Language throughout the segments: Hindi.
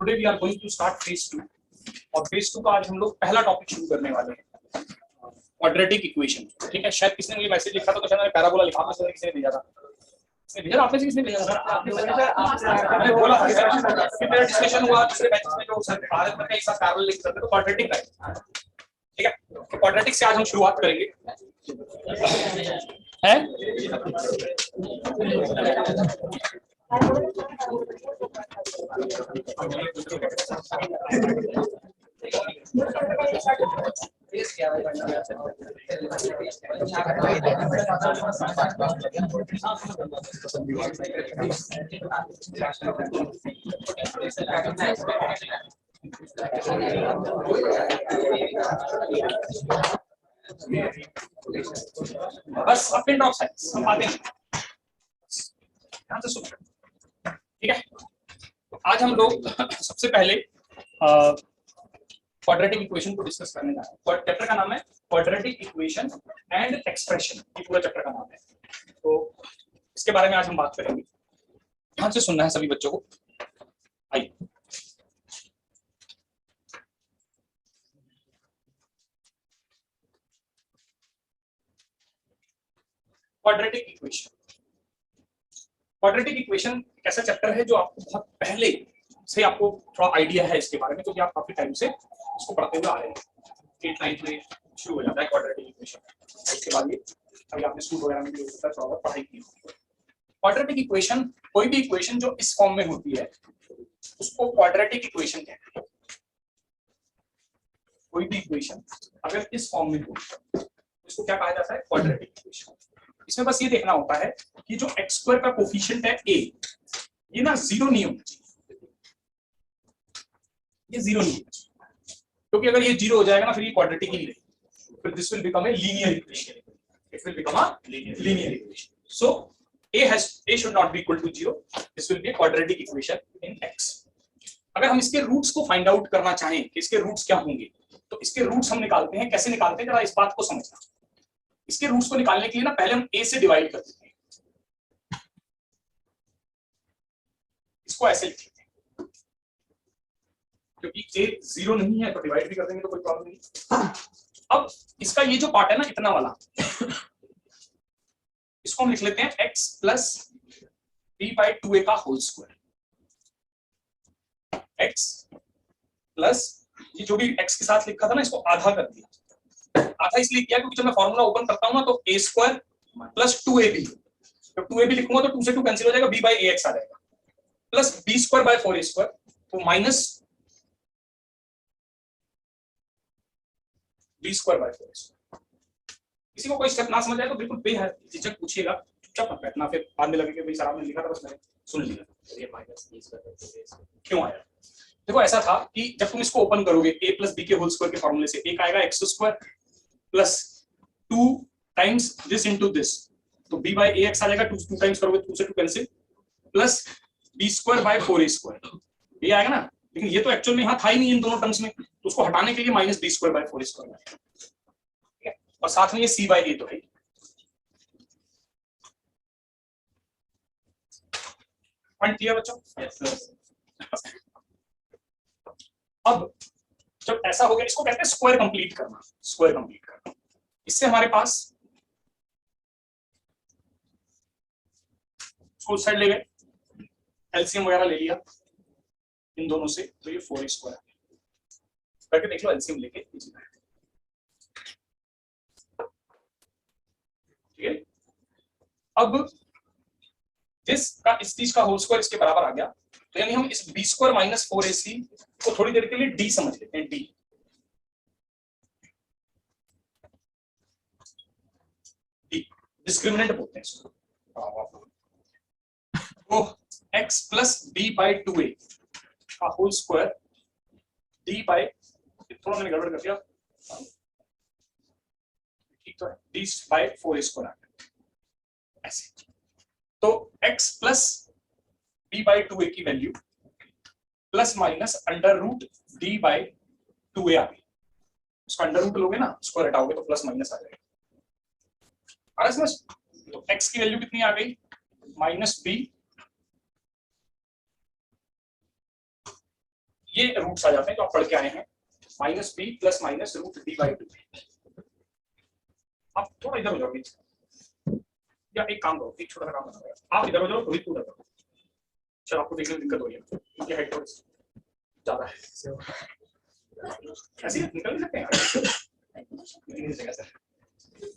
Today we are going to start phase 2 और फेज 2 का आज हम लोग पहला टॉपिक शुरू करने वाले हैं, क्वाड्रेटिक इक्वेशन। ठीक है, शायद किसी ने मुझे मैसेज लिखा था तो शायद मैंने पैराबोला लिखा था, किसी ने भेजा था। किसने भेजा? आप में से किसने भेजा सर? मैंने बोला था कि मेरा डिस्कशन हुआ दूसरे बैचेस में, जो सर भारत में एक साथ पैरेलल लिख सकते तो क्वाड्रेटिक है। ठीक है, तो क्वाड्रेटिक से आज हम शुरुआत करेंगे है। बस अपने टॉप साइंस हम बातें ध्यान से सुन। ठीक है, तो आज हम लोग सबसे पहले क्वाड्रेटिक इक्वेशन को डिस्कस करने जा रहे हैं। चैप्टर का नाम है क्वाड्रेटिक इक्वेशन एंड एक्सप्रेशन, ये पूरा चैप्टर का नाम है। तो इसके बारे में आज हम बात करेंगे। ध्यान से सुनना है सभी बच्चों को। आइए, क्वाड्रेटिक इक्वेशन। क्वाड्रेटिक इक्वेशन एक ऐसा चैप्टर है जो आपको बहुत पहले से आपको थोड़ा आइडिया है इसके बारे में, क्योंकि आप काफी टाइम से इसको पढ़ते हुए आ रहे हैं। 8-9 में शुरू हो जाता है क्वाड्रेटिक इक्वेशन, उसके बाद ये अभी आपने स्कूल वगैरह में भी थोड़ा बहुत पढ़ाई की। क्वाड्रेटिक इक्वेशन, कोई भी इक्वेशन जो इस फॉर्म में होती है उसको क्वाड्रेटिक इक्वेशन कहते हैं। कोई भी इक्वेशन अगर इस फॉर्म में हो इसको क्या कहा जाता है? Quadratic equation. इसमें बस ये देखना होता है कि जो एक्स स्क्वायर का कोफिशिएंट है a, ये ना जीरो नहीं होना चाहिए, ये जीरो नहीं होना चाहिए, क्योंकि अगर ये जीरो हो जाएगा ना फिर ये क्वाड्रेटिक ही नहीं रहेगी, फिर this will become a linear equation. It will become a linear equation. So a should not be equal to 0. This will be a quadratic equation in x. अगर हम इसके रूट्स को फाइंड आउट करना चाहें कि इसके रूट्स क्या होंगे, तो इसके रूट्स हम निकालते हैं। कैसे निकालते हैं जरा इस बात को समझना। इसके रूट्स को निकालने के लिए ना पहले हम a से डिवाइड कर देते हैं, इसको ऐसे लिख लेते हैं, क्योंकि a 0 नहीं है तो डिवाइड भी कर देंगे तो कोई प्रॉब्लम नहीं। अब इसका ये जो पार्ट है ना इतना वाला, इसको हम लिख लेते हैं x प्लस b/2a का होल स्क्वायर। x प्लस ये जो भी x के साथ लिखा था ना इसको आधा कर दिया। आधा इसलिए किया क्योंकि जब मैं फॉर्मूला ओपन करता हूं ना तो a स्क्वायर प्लस 2ab, जब 2ab लिखूंगा तो 2 से 2 कैंसिल हो जाएगा, b/ax आ जाएगा, plus b square by 4a square, तो minus b square by 4a square. किसी को कोई स्टेप ना समझ आए तो बिल्कुल बेझिझक पूछिएगा, चुपचाप मत बैठना, फिर बाद में लगे कि भाई सर आपने लिखा था बस मैंने सुन लिया, ये माइनस b स्क्वायर क्यों आया। देखो ऐसा था कि जब तुम इसको ओपन करोगे a प्लस b के होल स्क्वायर के फॉर्मूले से एक आएगा x square plus 2 times this into this, तो b/ax आ जाएगा, 2 टाइम्स करोगे 2 से 2 cancel, plus b square by 4a square, ये आएगा ना। लेकिन ये तो एक्चुअल में यहाँ था ही नहीं इन दोनों टर्म्स में, तो उसको हटाने के लिए minus b square by 4a square आएगा। ठीक है, और साथ में ये c/a तो है। पॉइंट क्लियर बच्चों? Yes sir. अब जब ऐसा हो गया, इसको कहते हैं स्क्वायर कंप्लीट करना। स्क्वायर कंप्लीट करना, इससे हमारे पास इसको साइड ले गए, एलसीएम वगैरह ले लिया इन दोनों से, तो ये 4a स्क्वायर करके देख लो, एलसीएम लेके। ठीक है, अब जिसका इस चीज का होल स्क्वायर इसके बराबर आ गया, तो यानी हम इस b स्क्वायर माइनस 4ac को थोड़ी देर के लिए d समझ लेते हैं। d डिस्क्रिमिनेंट बोलते हैं इसको। तो x प्लस b/2a का होल स्क्वायर d बाय, थोड़ा मैंने गड़बड़ कर दिया, ठीक तो है, d/4a स्क्वायर ऐसे। तो x प्लस b/2a की value plus minus under root d/2a आ गई। उसका अंडर रूट लोगे ना, स्क्वायर हटाओगे तो प्लस माइनस आ जाएगा। आ रहा समझ? तो x की वैल्यू कितनी आ गई? माइनस b ये रूट्स आ जाते हैं जो आप पढ़ के आए हैं, minus B plus minus root D by two. आप थोड़ा इधर हो जाओगे, या एक काम करो, एक छोटा सा काम करना पड़ेगा, आप इधर हो जाओ, रोहित उधर करो। चलो आपको देखने में दिक्कत हो रही है क्योंकि हाइट थोड़ी ज्यादा है, ऐसे निकल नहीं सकते हैं सर,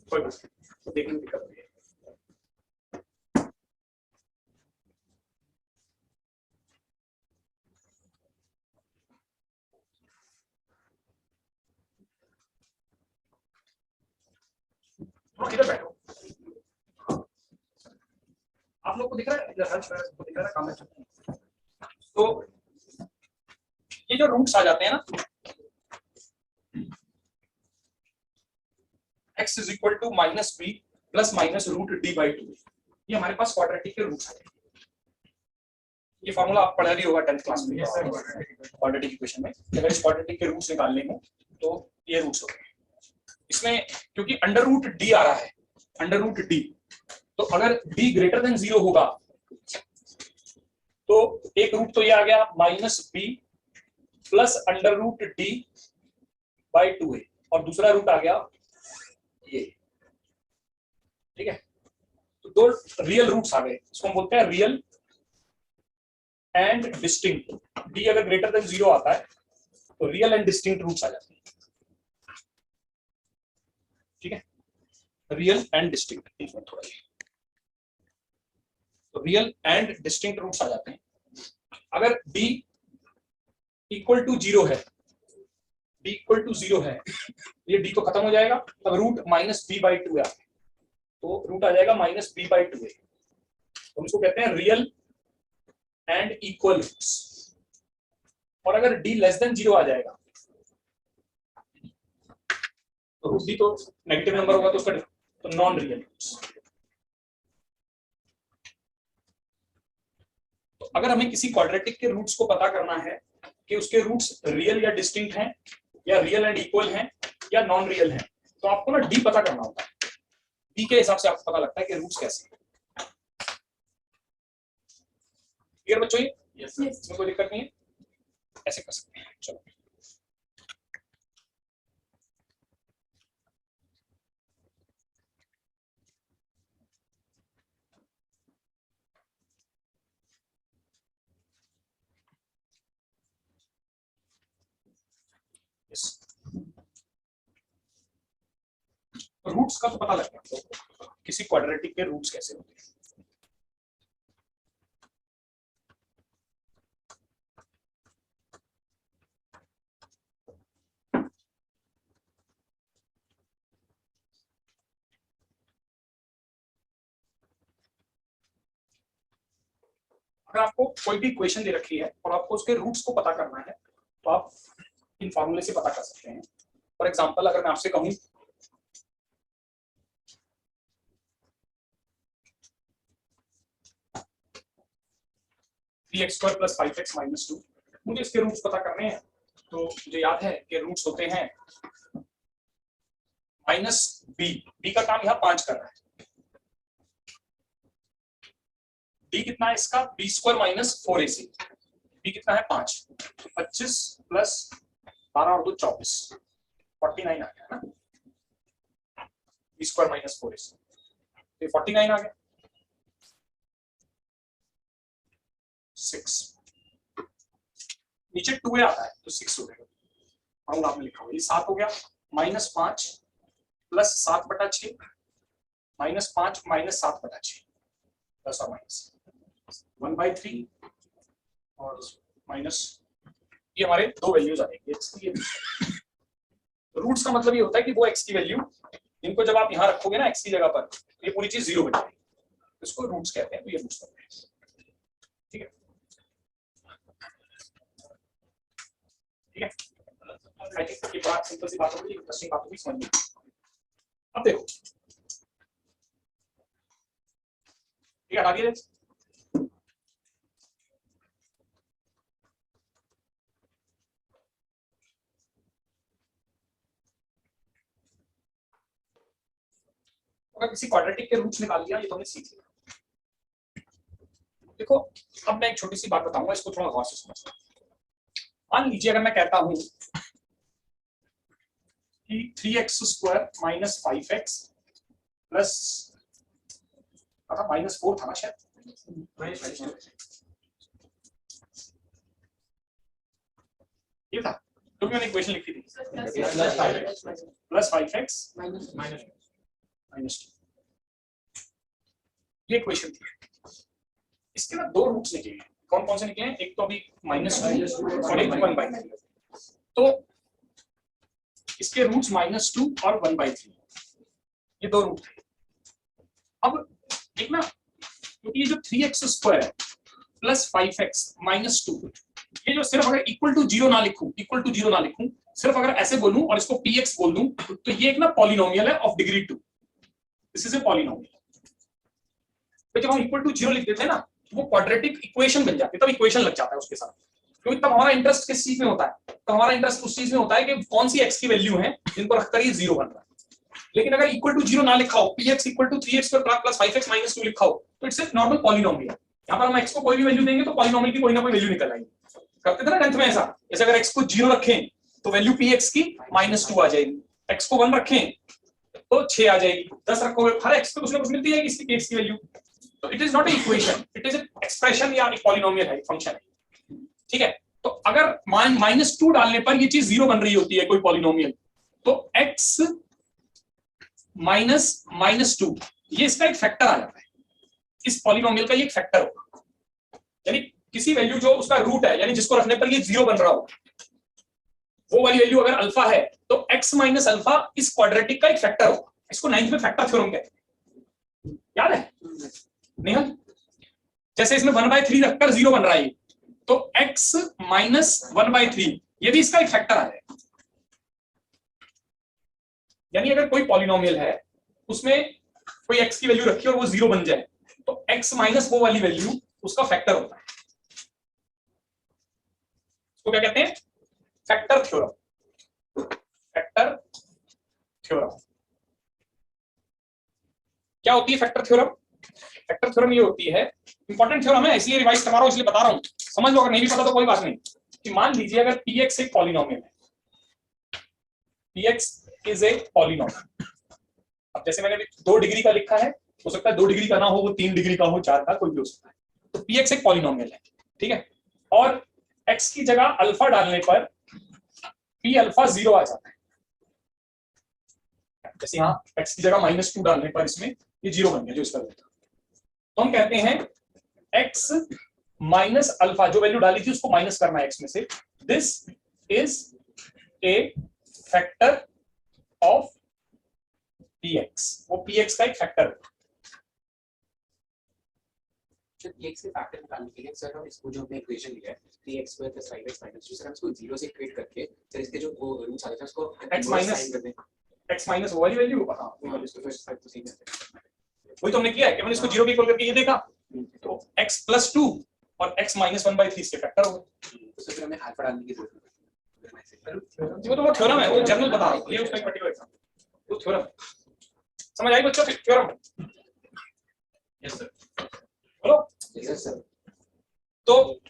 कोई बात नहीं, देखने में दिक्कत हो रही है। इधर बैठो, आप लोग को दिख रहा है, इधर हर्ष को दिख रहा है काम है। तो ये जो रूट्स आ जाते हैं ना, x is equal to minus B plus minus root D by two, ये हमारे पास क्वाड्रेटिक के रूट्स हैं। ये फॉर्मूला आप पढ़ा रही होगा 10th क्लास में क्वाड्रेटिक इक्वेशन में, अगर इस क्वाड्रेटिक के रूट्स निकालने हो तो ये रूट्स हो गए। इसमें क्योंकि अंडर रूट डी आ रहा है, अंडर रूट डी, तो अगर d ग्रेटर देन 0 होगा तो एक रूट तो ये आ गया minus B plus under root D by two है, और दूसरा रूट आ गया ये, ठीक है। तो दो रियल रूट्स आ गए, इसको हम बोलते हैं रियल एंड डिस्टिंक्ट। d अगर ग्रेटर देन 0 आता है तो रियल एंड डिस्टिंक्ट रूट्स आ जाते हैं, ठीक है। रियल एंड डिस्टिंक्ट, थोड़ा तो रियल एंड डिस्टिंक्ट रूट्स आ जाते हैं। अगर d इक्वल टू 0 है, d इक्वल टू 0 है, ये d तो खत्म हो जाएगा, तब root minus B by two है, तो रूट आ जाएगा माइनस बी बाई टू है, तो हम इसको कहते हैं रियल एंड इक्वल रूट्स। और अगर d लेस देन 0 आ जाएगा तो रूट d तो नेगेटिव नंबर होगा, तो उसका तो नॉन रियल रूट्स। तो अगर हमें किसी क्वाड्रेटिक के रूट्स को पता करना है कि उसके रूट्स रियल या डिस्टिंक्ट हैं, या रियल एंड इक्वल हैं, या नॉन रियल हैं, तो आपको ना d पता करना होता है। d के हिसाब से आपको पता लगता है कि रूट्स कैसे हैं। क्लियर बच्चों? इसमें कोई दिक्कत नहीं है, ऐसे कर सकते हैं। चलो रूट्स का तो पता लग गया, तो किसी क्वाड्रेटिक के रूट्स कैसे होते हैं। अगर आपको कोई भी इक्वेशन दे रखी है और आपको उसके रूट्स को पता करना है तो आप इन फॉर्मूले से पता कर सकते हैं। फॉर एग्जांपल अगर मैं आपसे कहूं x square plus 5x minus 2, मुझे इसके रूट्स पता करने हैं, तो मुझे याद है कि रूट्स होते हैं माइनस बी का काम यहाँ 5 कर रहा है, d कितना है इसका, B square minus 4ac, b कितना है 5, 25 प्लस 12 और 2 24, 49 आ गया ना, बी स्क्वायर माइनस 4ac, तो 49 आ गया। 6 नीचे 2 आता है तो 6 हो गया, फॉर्मूला आपने लिखा हुआ, ये 7 हो गया, minus 5 plus 7/6 minus 5 minus 7/6 plus और माइनस 1/3 और माइनस, ये हमारे दो वैल्यूज आ जाएंगे x की। रूट्स का मतलब ये होता है कि वो x की वैल्यू, इनको जब आप यहाँ रखोगे ना x की जगह पर, ये पूरी चीज 0 बन जाएगी, इसको रूट्स कहते हैं। तो ये रूट्स करते हैं, ठीक है, ठीक है। आई थिंक ये बात सिंपल सी बात होगी, इंटरेस्टिंग बात होगी, समझ में। अब देखो, ठीक है, आगे अगर किसी क्वाड्रेटिक के रूट्स निकाल लिया, ये तो हमने सीख लिया। देखो अब मैं एक छोटी सी बात बताऊंगा, इसको थोड़ा गौर से समझना। मान लीजिए अगर मैं कहता हूं कि 3x² माइनस 5x प्लस -4 था ना शायद, ये था, तो मैंने इक्वेशन लिखी थी प्लस 5x माइनस 2, ये इक्वेशन थी। इसके ना दो रूट्स निकले हैं, कौन कौन से निकले हैं? एक तो अभी -2 और एक 1/3। तो इसके रूट्स -2 और 1/3, ये दो रूट थे। अब एक ना, क्योंकि ये जो 3x² है प्लस 5x माइनस 2, ये जो सिर्फ अगर इक्वल टू जीरो ना लिखूं, सिर्फ अगर ऐसे बोलूं और इसको px बोल दूं, तो ये एक ना पॉलिनोमियल है of degree 2। This is a polynomial. तो जब हम इक्वल टू जीरो लिख देते हैं ना, वो क्वाड्रेटिक इक्वेशन बन जाती है, तब इक्वेशन लग जाता है उसके साथ। क्योंकि तब हमारा इंटरेस्ट किस चीज में होता है? तो हमारा इंटरेस्ट उस चीज में होता है कि कौन सी x की वैल्यू है जिनको रखकर ये जीरो बन रहा है। लेकिन अगर इक्वल टू जीरो ना लिखा हो, px equal to 3x² plus 5x minus 2 लिखा हो, तो इट्स ए नॉर्मल पॉलिनोमियल। यहाँ पर हम x को कोई भी वैल्यू देंगे तो पॉलिनोमियल की कोई ना कोई वैल्यू निकल आएगी। करते थे ना 10th में ऐसा, जैसे अगर x को 0 रखें तो वैल्यू px की -2 आ जाएगी, x को 1 रखें तो 6 आ जाएगी, 10 रखोगे हर x को कुछ ना कुछ मिलती जाएगी इसकी px की वैल्यू। तो it is not a equation, it is an expression या एक पॉलिनोमियल है, फंक्शन है। ठीक है, तो अगर -2 डालने पर ये चीज 0 बन रही होती है कोई पॉलिनोमियल, तो x माइनस -2 ये इसका एक फैक्टर आ जाता है, इस पॉलिनोमियल का ये एक फैक्टर होगा। यानी किसी वैल्यू जो उसका रूट है, यानी जिसको रखने पर ये 0 बन रहा हो, वो वाली वैल्यू अगर अल्फा है तो x माइनस अल्फा इस क्वाड्रेटिक का एक फैक्टर होगा। इसको 9th में फैक्टर थ्योरम कहते हैं, याद है नेहल? जैसे इसमें 1/3 रखकर 0 बन रहा है, तो x माइनस 1/3 ये भी इसका एक फैक्टर आ जाएगा। यानी अगर कोई पॉलिनोमियल है उसमें कोई x की वैल्यू रखी और वो 0 बन जाए, तो x माइनस वो वाली वैल्यू उसका फैक्टर होता है। तो क्या कहते हैं? Factor theorem. फैक्टर थ्योरम क्या होती है? फैक्टर थ्योरम, फैक्टर थ्योरम ये होती है, इंपॉर्टेंट थ्योरम है इसलिए रिवाइज करवा रहा हूं, इसलिए बता रहा हूं, समझ लो। अगर नहीं भी पता तो कोई बात नहीं। कि मान लीजिए अगर px एक पॉलिनोमियल है, px इज ए पॉलिनोमियल। अब जैसे मैंने 2 डिग्री का लिखा है, हो सकता है 2 डिग्री का ना हो, वो 3 डिग्री का हो, 4 का, कोई भी हो सकता है। तो px एक पॉलिनोमियल है, ठीक है, और x की जगह अल्फा डालने पर p अल्फा 0 आ जाता है। जैसे यहाँ x की जगह -2 डालने पर इसमें ये 0 बन गया, जो इसका वैल्यू था। तो हम कहते हैं x माइनस अल्फा, जो वैल्यू डाली थी उसको माइनस करना है x में से, this is a factor of px। वो px का एक फैक्टर है। px के फैक्टर निकालने के लिए सर हम इसको जो हमने इक्वेशन लिया है 3x² + 5x - 2, सर हम इसको 0 से इक्वेट करके फिर इसके जो वो रूट्स आते हैं उसको x माइनस कर दें, x माइनस वो वाली वैल्यू, हां वो वाली, इसको फिर 5 तो सही है, वही तो हमने किया है कि मैंने इसको 0 के इक्वल करके ये देखा, तो x + 2 और x माइनस 1/3 इसके फैक्टर हो गए। तो फिर हमें अल्फा डालने की जरूरत है। वो तो वो थ्योरम है, वो जनरल बता रहा हूं, ये उसका एक पर्टिकुलर एग्जांपल, वो थ्योरम समझ आई बच्चों? थ्योरम यस सर, बोलो यस सर। तो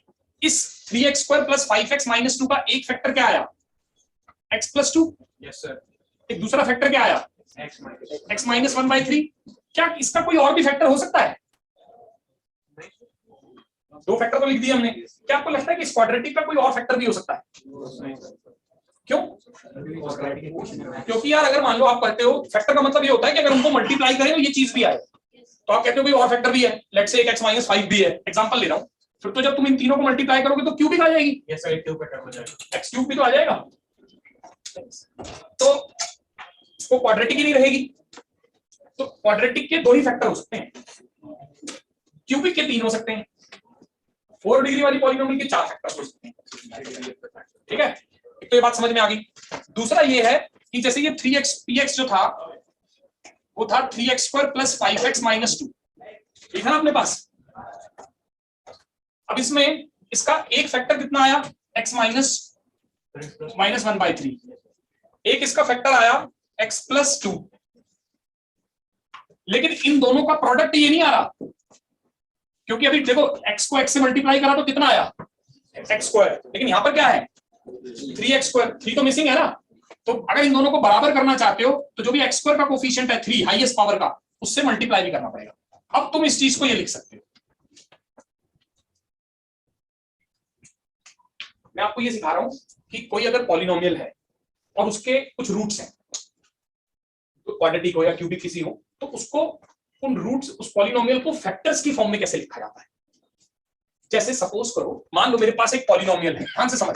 इस 3x² + 5x - 2 का एक फैक्टर क्या आया? x + 2। Yes sir. एक दूसरा फैक्टर क्या आया? x minus 1/3। क्या इसका कोई और भी फैक्टर हो सकता है? 2 फैक्टर तो लिख दिए हमने। क्या आपको लगता है कि इस क्वाड्रेटिक का कोई और फैक्टर भी हो सकता है? क्यों? क्योंकि यार अगर मान लो आप कहते हो फैक्टर का मतलब ये होता है कि अगर उनको मल्टीप्लाई करें तो ये चीज भी आए, तो आप कहते हो कोई और फैक्टर भी है, लेट्स से एक x - 5 भी है, एग्जांपल ले रहा हूं। फिर तो जब तुम इन तीनों को मल्टीप्लाई करोगे तो क्यूबिक आ जाएगी। यस सर, क्यूब फैक्टर हो जाएगा, x³ भी तो आ जाएगा, तो वो क्वाड्रेटिक ही नहीं रहेगी। तो क्वाड्रेटिक के 2 ही फैक्टर हो सकते हैं, क्यूबिक के 3 हो सकते हैं, 4 डिग्री वाली पॉलिनोमियल के 4 फैक्टर हो सकते हैं। ठीक है, एक तो ये बात समझ में आ गई। दूसरा ये है कि जैसे ये 3x px जो था वो था 3x² + 5x - 2, ठीक है ना अपने पास। अब इसमें इसका एक फैक्टर कितना आया? x minus 1/3। एक इसका फैक्टर आया x + 2। लेकिन इन दोनों का प्रोडक्ट ये नहीं आ रहा, क्योंकि अभी देखो x को x से मल्टीप्लाई करा तो कितना आया? x²। लेकिन यहां पर क्या है? 3x², 3 तो मिसिंग है ना, तो अगर इन दोनों को बराबर करना चाहते हो तो जो भी x² का कोफिशिएंट है 3 हाईएस्ट पावर का, उससे मल्टीप्लाई भी करना पड़ेगा। अब तुम इस चीज को ये लिख सकते हो, मैं आपको ये सिखा रहा हूं कि कोई अगर पॉलिनोमियल है और उसके कुछ रूट्स हैं, तो क्वाड्रेटिक हो या क्यूबिक किसी हो, तो उसको उन रूट्स, उस पॉलिनोमियल को फैक्टर्स की फॉर्म में कैसे लिखा जाता है। जैसे सपोज करो, मान लो मेरे पास एक पॉलिनोमियल है, ध्यान से समझ,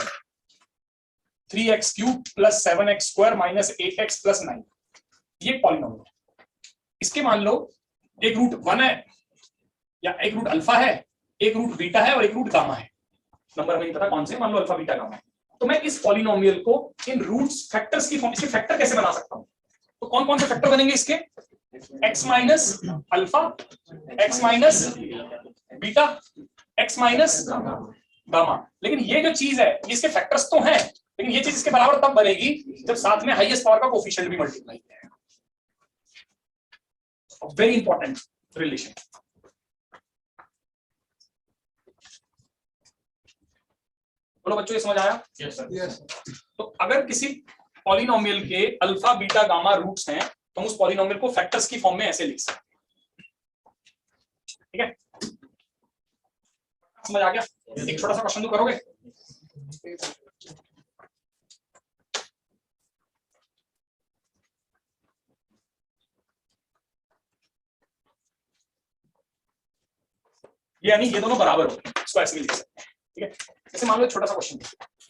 3x³ + 7x² - 8x + 9, ये पॉलिनोमियल है। इसके मान लो एक रूट 1 है, या एक रूट अल्फा है, एक रूट बीटा है और एक रूट गामा है। नंबर हमें नहीं पता कौन से, मान लो अल्फा बीटा गामा है। तो मैं इस पॉलिनोमियल को इन रूट्स फैक्टर्स की फॉर्म, इसके फैक्टर कैसे बना सकता हूं? तो कौन कौन से फैक्टर बनेंगे इसके? x - alpha, x - beta, x - gamma. लेकिन ये जो चीज है, इसके फैक्टर्स तो हैं, लेकिन ये चीज इसके बराबर तब बनेगी जब साथ में हाईएस्ट पावर का कोफिशिएंट भी मल्टीप्लाई किया जाएगा। Very important relation. बोलो बच्चों, ये समझ आया? Yes sir. यस। तो अगर किसी पॉलिनोमियल के अल्फा बीटा गामा रूट्स हैं, तो हम उस पॉलिनोमियल को फैक्टर्स की फॉर्म में ऐसे लिख सकते हैं। ठीक है, समझ आ गया? एक छोटा सा क्वेश्चन तो करोगे? यानी ये दोनों बराबर हो, इसको ऐसे भी लिख सकते हैं। ठीक है, जैसे मान लो एक छोटा सा क्वेश्चन,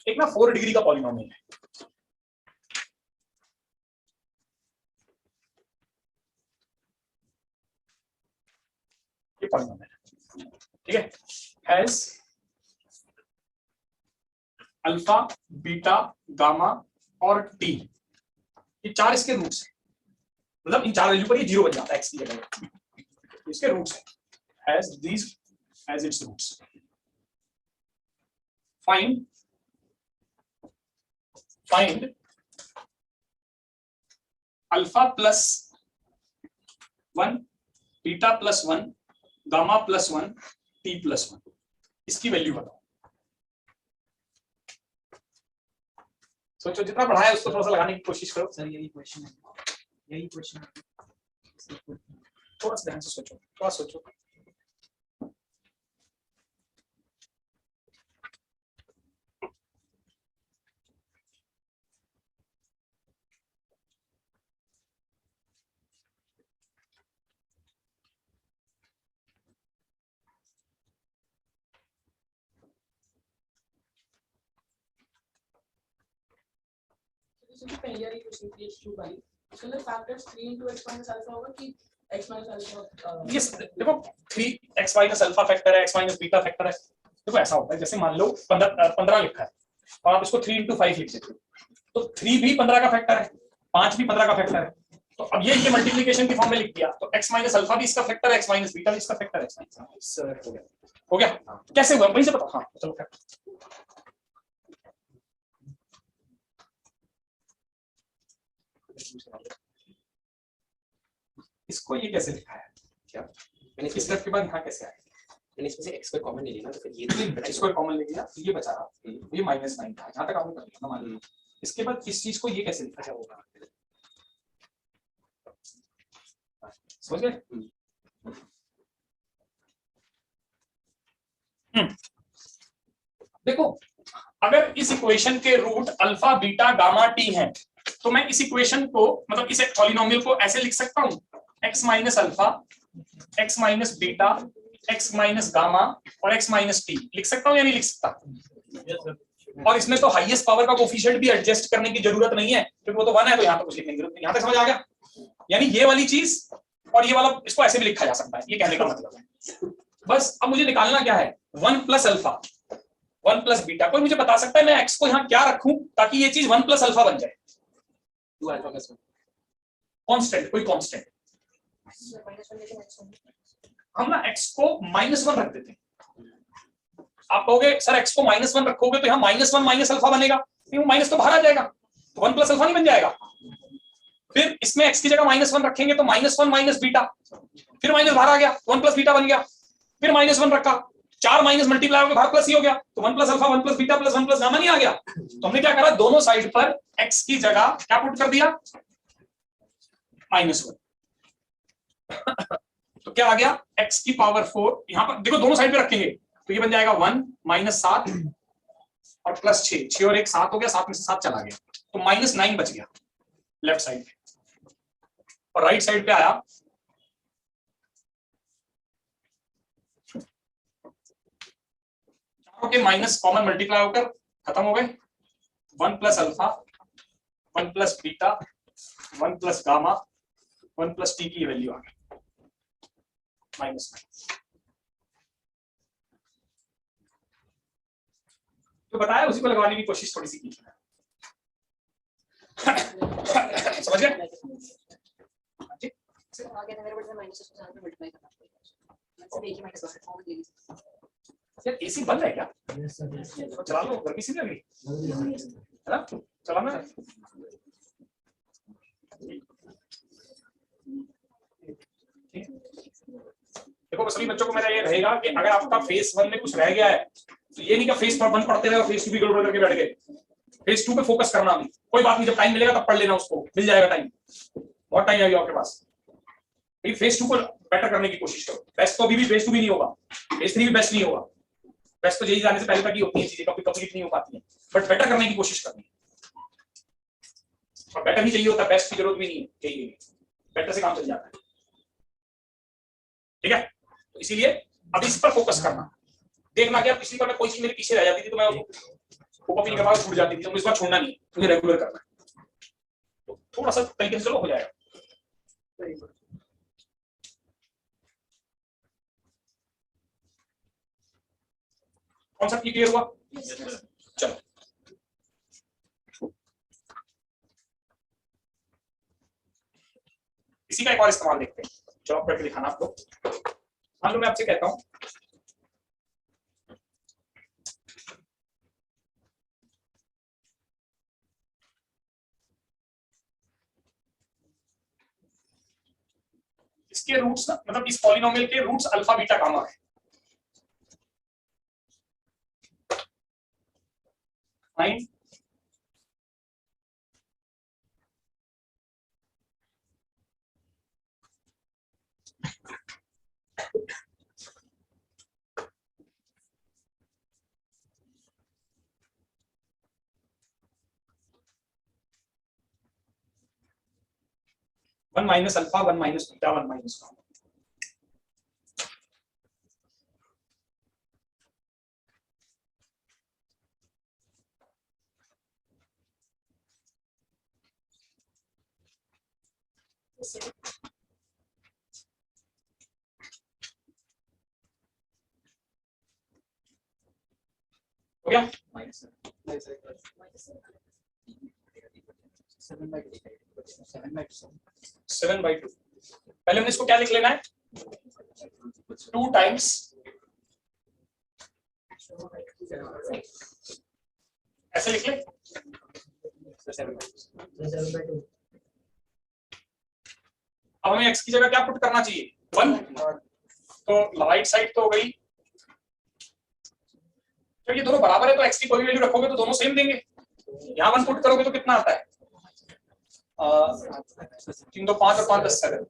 एक ना 4 डिग्री का पॉलिनोमियल है, ये पॉलिनोमियल है, ठीक है, हैज अल्फा बीटा गामा और टी, ये 4 इसके रूट्स हैं, मतलब इन 4 वैल्यू पर ये 0 बन जाता है x की जगह, इसके रूट्स हैं, has these as its roots. Find alpha + 1, beta + 1, gamma + 1, t + 1, इसकी वैल्यू बताओ। सोचो, जितना पढ़ा है उसको थोड़ा सा लगाने की कोशिश करो। सर यही क्वेश्चन है, यही क्वेश्चन है। थोड़ा सा ध्यान से सोचो, थोड़ा सोचो। पहले वाली क्वेश्चन थी H2 वाली, उसके अंदर फैक्टर्स 3 × x - अल्फा होगा कि x - अल्फा। यस, देखो 3x - अल्फा फैक्टर है, x - बीटा फैक्टर है। देखो ऐसा होता है, जैसे मान लो 15 लिखा है और आप इसको 3 × 5 लिख देते हो, तो 3 भी 15 का फैक्टर है, 5 भी 15 का फैक्टर है। तो अब ये मल्टीप्लिकेशन की फॉर्म में लिख दिया, तो x - अल्फा भी इसका फैक्टर है, x - बीटा भी इसका फैक्टर है। सर हो गया? कैसे हुआ वहीं से बताओ। हाँ चलो, इसको ये कैसे लिखा है? क्या मैंने इस स्टेप के बाद यहाँ कैसे आया? मैंने इसमें से x² कॉमन ले लिया, तो फिर ये इसको कॉमन ले लिया, ये बचा रहा, ये -9 था, यहाँ तक आपने कर लिया मान लो। इसके बाद इस चीज को ये कैसे लिखा जाएगा? समझ गए? देखो, अगर इस इक्वेशन के रूट अल्फा बीटा गामा टी हैं, तो मैं इस इक्वेशन को, मतलब इस पॉलिनोमियल को ऐसे लिख सकता हूं, x - alpha, x - beta, x - gamma और x - टी लिख सकता हूं या नहीं लिख सकता? और इसमें तो हाईएस्ट पावर का कोफिशिएंट भी एडजस्ट करने की जरूरत नहीं है, क्योंकि वो तो 1 है, तो यहाँ तो कुछ लिखने की जरूरत नहीं। यहाँ तक समझ आ गया? यानी ये वाली चीज और ये वाला, इसको ऐसे भी लिखा जा सकता है, ये कहने का मतलब है। बस अब मुझे निकालना क्या है? 1 + अल्फा, 1 + बीटा। कोई मुझे बता सकता है मैं x को यहाँ क्या रखूं ताकि ये चीज 1 + अल्फा बन जाए? 2 अल्फा + 1 कांस्टेंट, कोई कांस्टेंट। हम ना x को -1 रख देते हैं। आप कहोगे सर x को -1 रखोगे तो यहाँ -1 - अल्फा बनेगा, वो माइनस तो बाहर आ जाएगा, तो 1 + अल्फा नहीं बन जाएगा। फिर इसमें x की जगह -1 रखेंगे तो -1 - बीटा, फिर माइनस बाहर आ गया, 1 + बीटा बन गया, फिर -1 रखा, 4 माइनस मल्टीप्लाई होकर बाहर प्लस ही हो गया, तो 1 plus alpha 1 plus beta plus 1 plus gamma नहीं आ गया। तो हमने क्या करा, दोनों साइड पर x की जगह क्या पुट कर दिया, -1। तो क्या आ गया, x की पावर 4, यहां पर देखो दोनों साइड पे रखेंगे तो ये बन जाएगा 1 -7 और प्लस 6, 6 और 1 7 हो गया, 7 में से 7 चला गया, तो -9 बच गया लेफ्ट साइड पे। और राइट साइड पे आया के माइनस कॉमन मल्टीप्लाई होकर खत्म हो गए, 1 plus alpha 1 plus beta 1 plus gamma 1 plus T की वैल्यू आ गई -9। तो बताया, उसी को लगवाने की कोशिश थोड़ी सी की। समझ गए? आगे मेरे बड़े माइनस उसके साथ में मल्टीप्लाई करना पड़ेगा, मतलब एक ही माइनस कर फॉर्म दे दी। यार एसी बंद है क्या? तो चला लो, गर्मी सी नहीं लगी है ना, चलाना है। देखो सभी बच्चों को मेरा ये रहेगा कि अगर आपका फेस 1 में कुछ रह गया है तो ये नहीं कि फेस 1 पढ़ते रहे और फेस 2 भी गड़बड़ करके बैठ गए, फेस 2 पे फोकस करना भी कोई बात नहीं, जब टाइम मिलेगा तब पढ़ लेना, उसको मिल जाएगा टाइम, बहुत टाइम आएगा आपके पास। फेस 2 को बेटर करने की कोशिश करो, बेस्ट तो अभी भी फेस 2 भी नहीं होगा, फेस 3 भी बेस्ट नहीं होगा, बेस्ट तो यही जाने से पहले तक ही होती है चीजें, कभी कंप्लीट नहीं हो पाती है, बट बेटर करने की कोशिश करनी है। और बेटर ही चाहिए होता, बेस्ट की जरूरत भी नहीं है, यही बेटर से काम चल जाता है, ठीक है। तो इसीलिए अब इस पर फोकस करना, देखना कि पिछली बार में कोई चीज मेरी पीछे रह जाती थी तो मैं उसको कॉपी के बाद छूट जाती थी, तो इस बार छोड़ना नहीं, मुझे रेगुलर करना है, तो थोड़ा सा तरीके से चलो हो जाएगा। कॉन्सेप्ट क्लियर हुआ? चलो इसी का एक और इस्तेमाल देखते हैं, चलो करके दिखाना आपको। मान लो मैं आपसे कहता हूं इसके रूट्स ना, मतलब इस पॉलिनोमियल के रूट्स अल्फा बीटा गामा है, fine. One minus alpha 1 minus beta 1 minus gamma, हो गया। 7/2, पहले हमने इसको क्या लिख लेना है, 2 टाइम्स ऐसे लिख ले, अब हमें x की जगह क्या पुट करना चाहिए, 1, तो राइट साइड तो हो गई, जब ये दोनों बराबर है तो x की कोई वैल्यू रखोगे तो दोनों सेम देंगे, यहाँ 1 पुट करोगे तो कितना आता है, 3 2 5 और 5 10 7,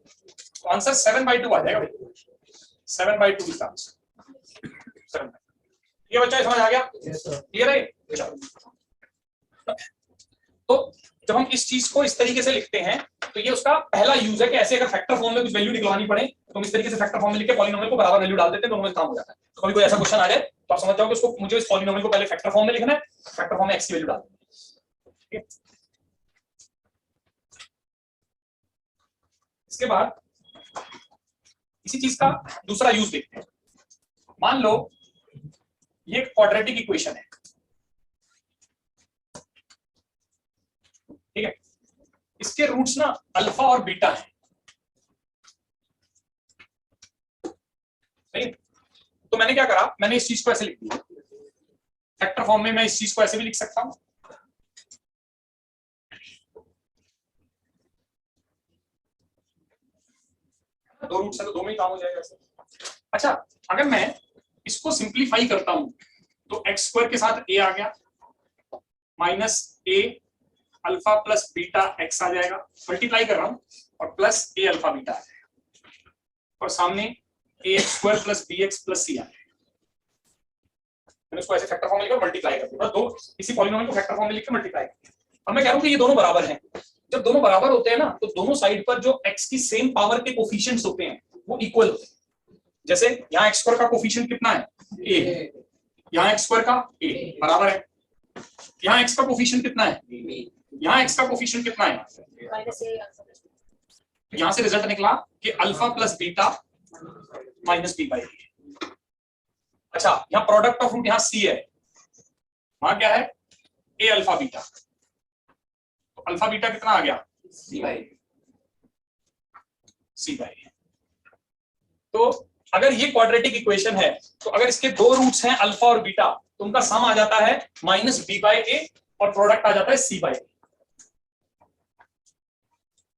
तो आंसर 7/2 आ जाएगा भाई, 7/2 इसका आंसर। ये बच्चा समझ आ गया, क्लियर है? तो जब हम इस चीज को इस तरीके से लिखते हैं तो ये उसका पहला यूज है कि ऐसे अगर फैक्टर फॉर्म में कुछ वैल्यू निकलवानी पड़े तो हम इस तरीके से फैक्टर फॉर्म में लिख के पॉलिनोमियल को बराबर वैल्यू डाल देते हैं, दोनों में काम हो जाता है। तो कभी कोई ऐसा क्वेश्चन आ जाए तो आप समझ जाओ कि उसको मुझे इस पॉलिनोमियल को पहले फैक्टर फॉर्म में लिखना है, फैक्टर फॉर्म में x की वैल्यू डालनी है। इसके बाद इसी चीज का दूसरा यूज देखते हैं। मान लो ये एक क्वाड्रेटिक इक्वेशन है, ठीक है, इसके रूट्स ना अल्फा और बीटा है, सही है? तो मैंने क्या करा, मैंने इस चीज को ऐसे लिख दिया फैक्टर फॉर्म में, मैं इस चीज को ऐसे भी लिख सकता हूं, दो रूट्स है तो दो में ही काम हो जाएगा ऐसे। अच्छा, अगर मैं इसको सिंप्लीफाई करता हूं तो एक्स स्क्वायर के साथ ए आ गया minus A alpha plus beta X आ जाएगा, मल्टीप्लाई कर रहा हूं, और प्लस ए अल्फा बीटा आ जाएगा, और सामने A X square plus B X plus C आ जाएगा। मैंने उसको ऐसे फैक्टर फॉर्म में लिखकर मल्टीप्लाई कर दिया, दो इसी पॉलिनोमियल को फैक्टर फॉर्म में लिखकर मल्टीप्लाई कर दिया। अब मैं कह रहा हूं कि ये दोनों बराबर हैं। जब दोनों बराबर होते हैं ना, तो दोनों साइड पर जो x की सेम पावर के कोफिशिएंट्स होते हैं वो इक्वल होते हैं। जैसे यहाँ एक्स स्क्वायर का कोफिशिएंट कितना है, a, यहाँ एक्स स्क्वायर का a बराबर है, यहाँ x का कोफिशिएंट कितना है, यहाँ x का कोफिशिएंट कितना है, माइनस ए अल्फा प्लस तो यहाँ से रिजल्ट निकला कि alpha plus beta minus B by A. अच्छा, यहाँ प्रोडक्ट ऑफ रूट यहाँ c है, वहां क्या है ए अल्फा बीटा, तो अल्फा बीटा कितना आ गया, सी बाई ए। तो अगर ये क्वाड्रेटिक इक्वेशन है तो अगर इसके दो रूट्स हैं अल्फा और बीटा तो उनका सम आ जाता है माइनस बी बाई ए और प्रोडक्ट आ जाता है सी बाई ए।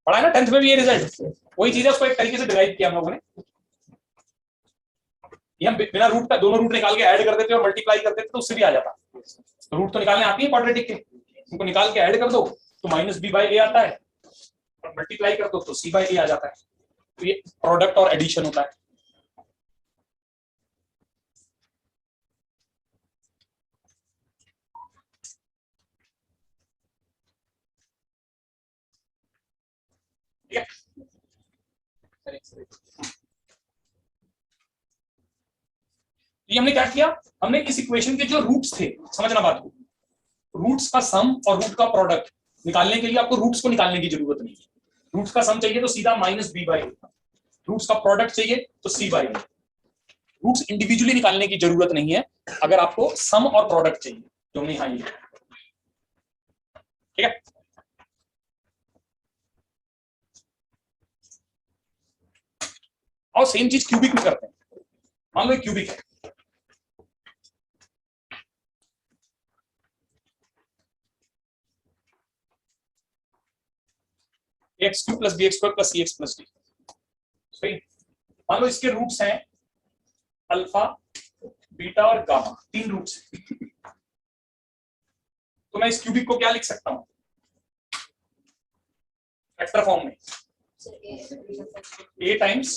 पढ़ा है ना 10th में भी ये रिजल्ट, वही चीज है, उसको एक तरीके से डिराइव किया हम लोगों ने। ये हम बिना रूट का दोनों रूट निकाल के ऐड कर देते और मल्टीप्लाई कर देते तो उससे भी आ जाता। रूट तो निकालने आती है क्वाड्रेटिक के, उनको निकाल के ऐड कर दो तो माइनस बी बाई ए आता है, और मल्टीप्लाई कर दो तो सी बाई ए आ जाता है। तो ये प्रोडक्ट और एडिशन होता है। ये हमने क्या किया, हमने इस इक्वेशन के जो रूट्स थे, समझना बात को, रूट्स का सम और रूट का प्रोडक्ट निकालने के लिए आपको रूट्स को निकालने की जरूरत नहीं है। रूट्स का सम चाहिए तो सीधा माइनस बी बाई, रूट्स का प्रोडक्ट चाहिए तो सी बाई। रूट्स इंडिविजुअली निकालने की जरूरत नहीं है अगर आपको सम और प्रोडक्ट चाहिए, जो हमने यहां लिया। ठीक है, और सेम चीज क्यूबिक में करते हैं। मान लो क्यूबिक है, X cube plus B X square plus C X plus D. सही, मान लो इसके रूट्स हैं अल्फा बीटा और गामा, तीन रूट्स हैं। तो मैं इस क्यूबिक को क्या लिख सकता हूं वेक्टर फॉर्म में, a times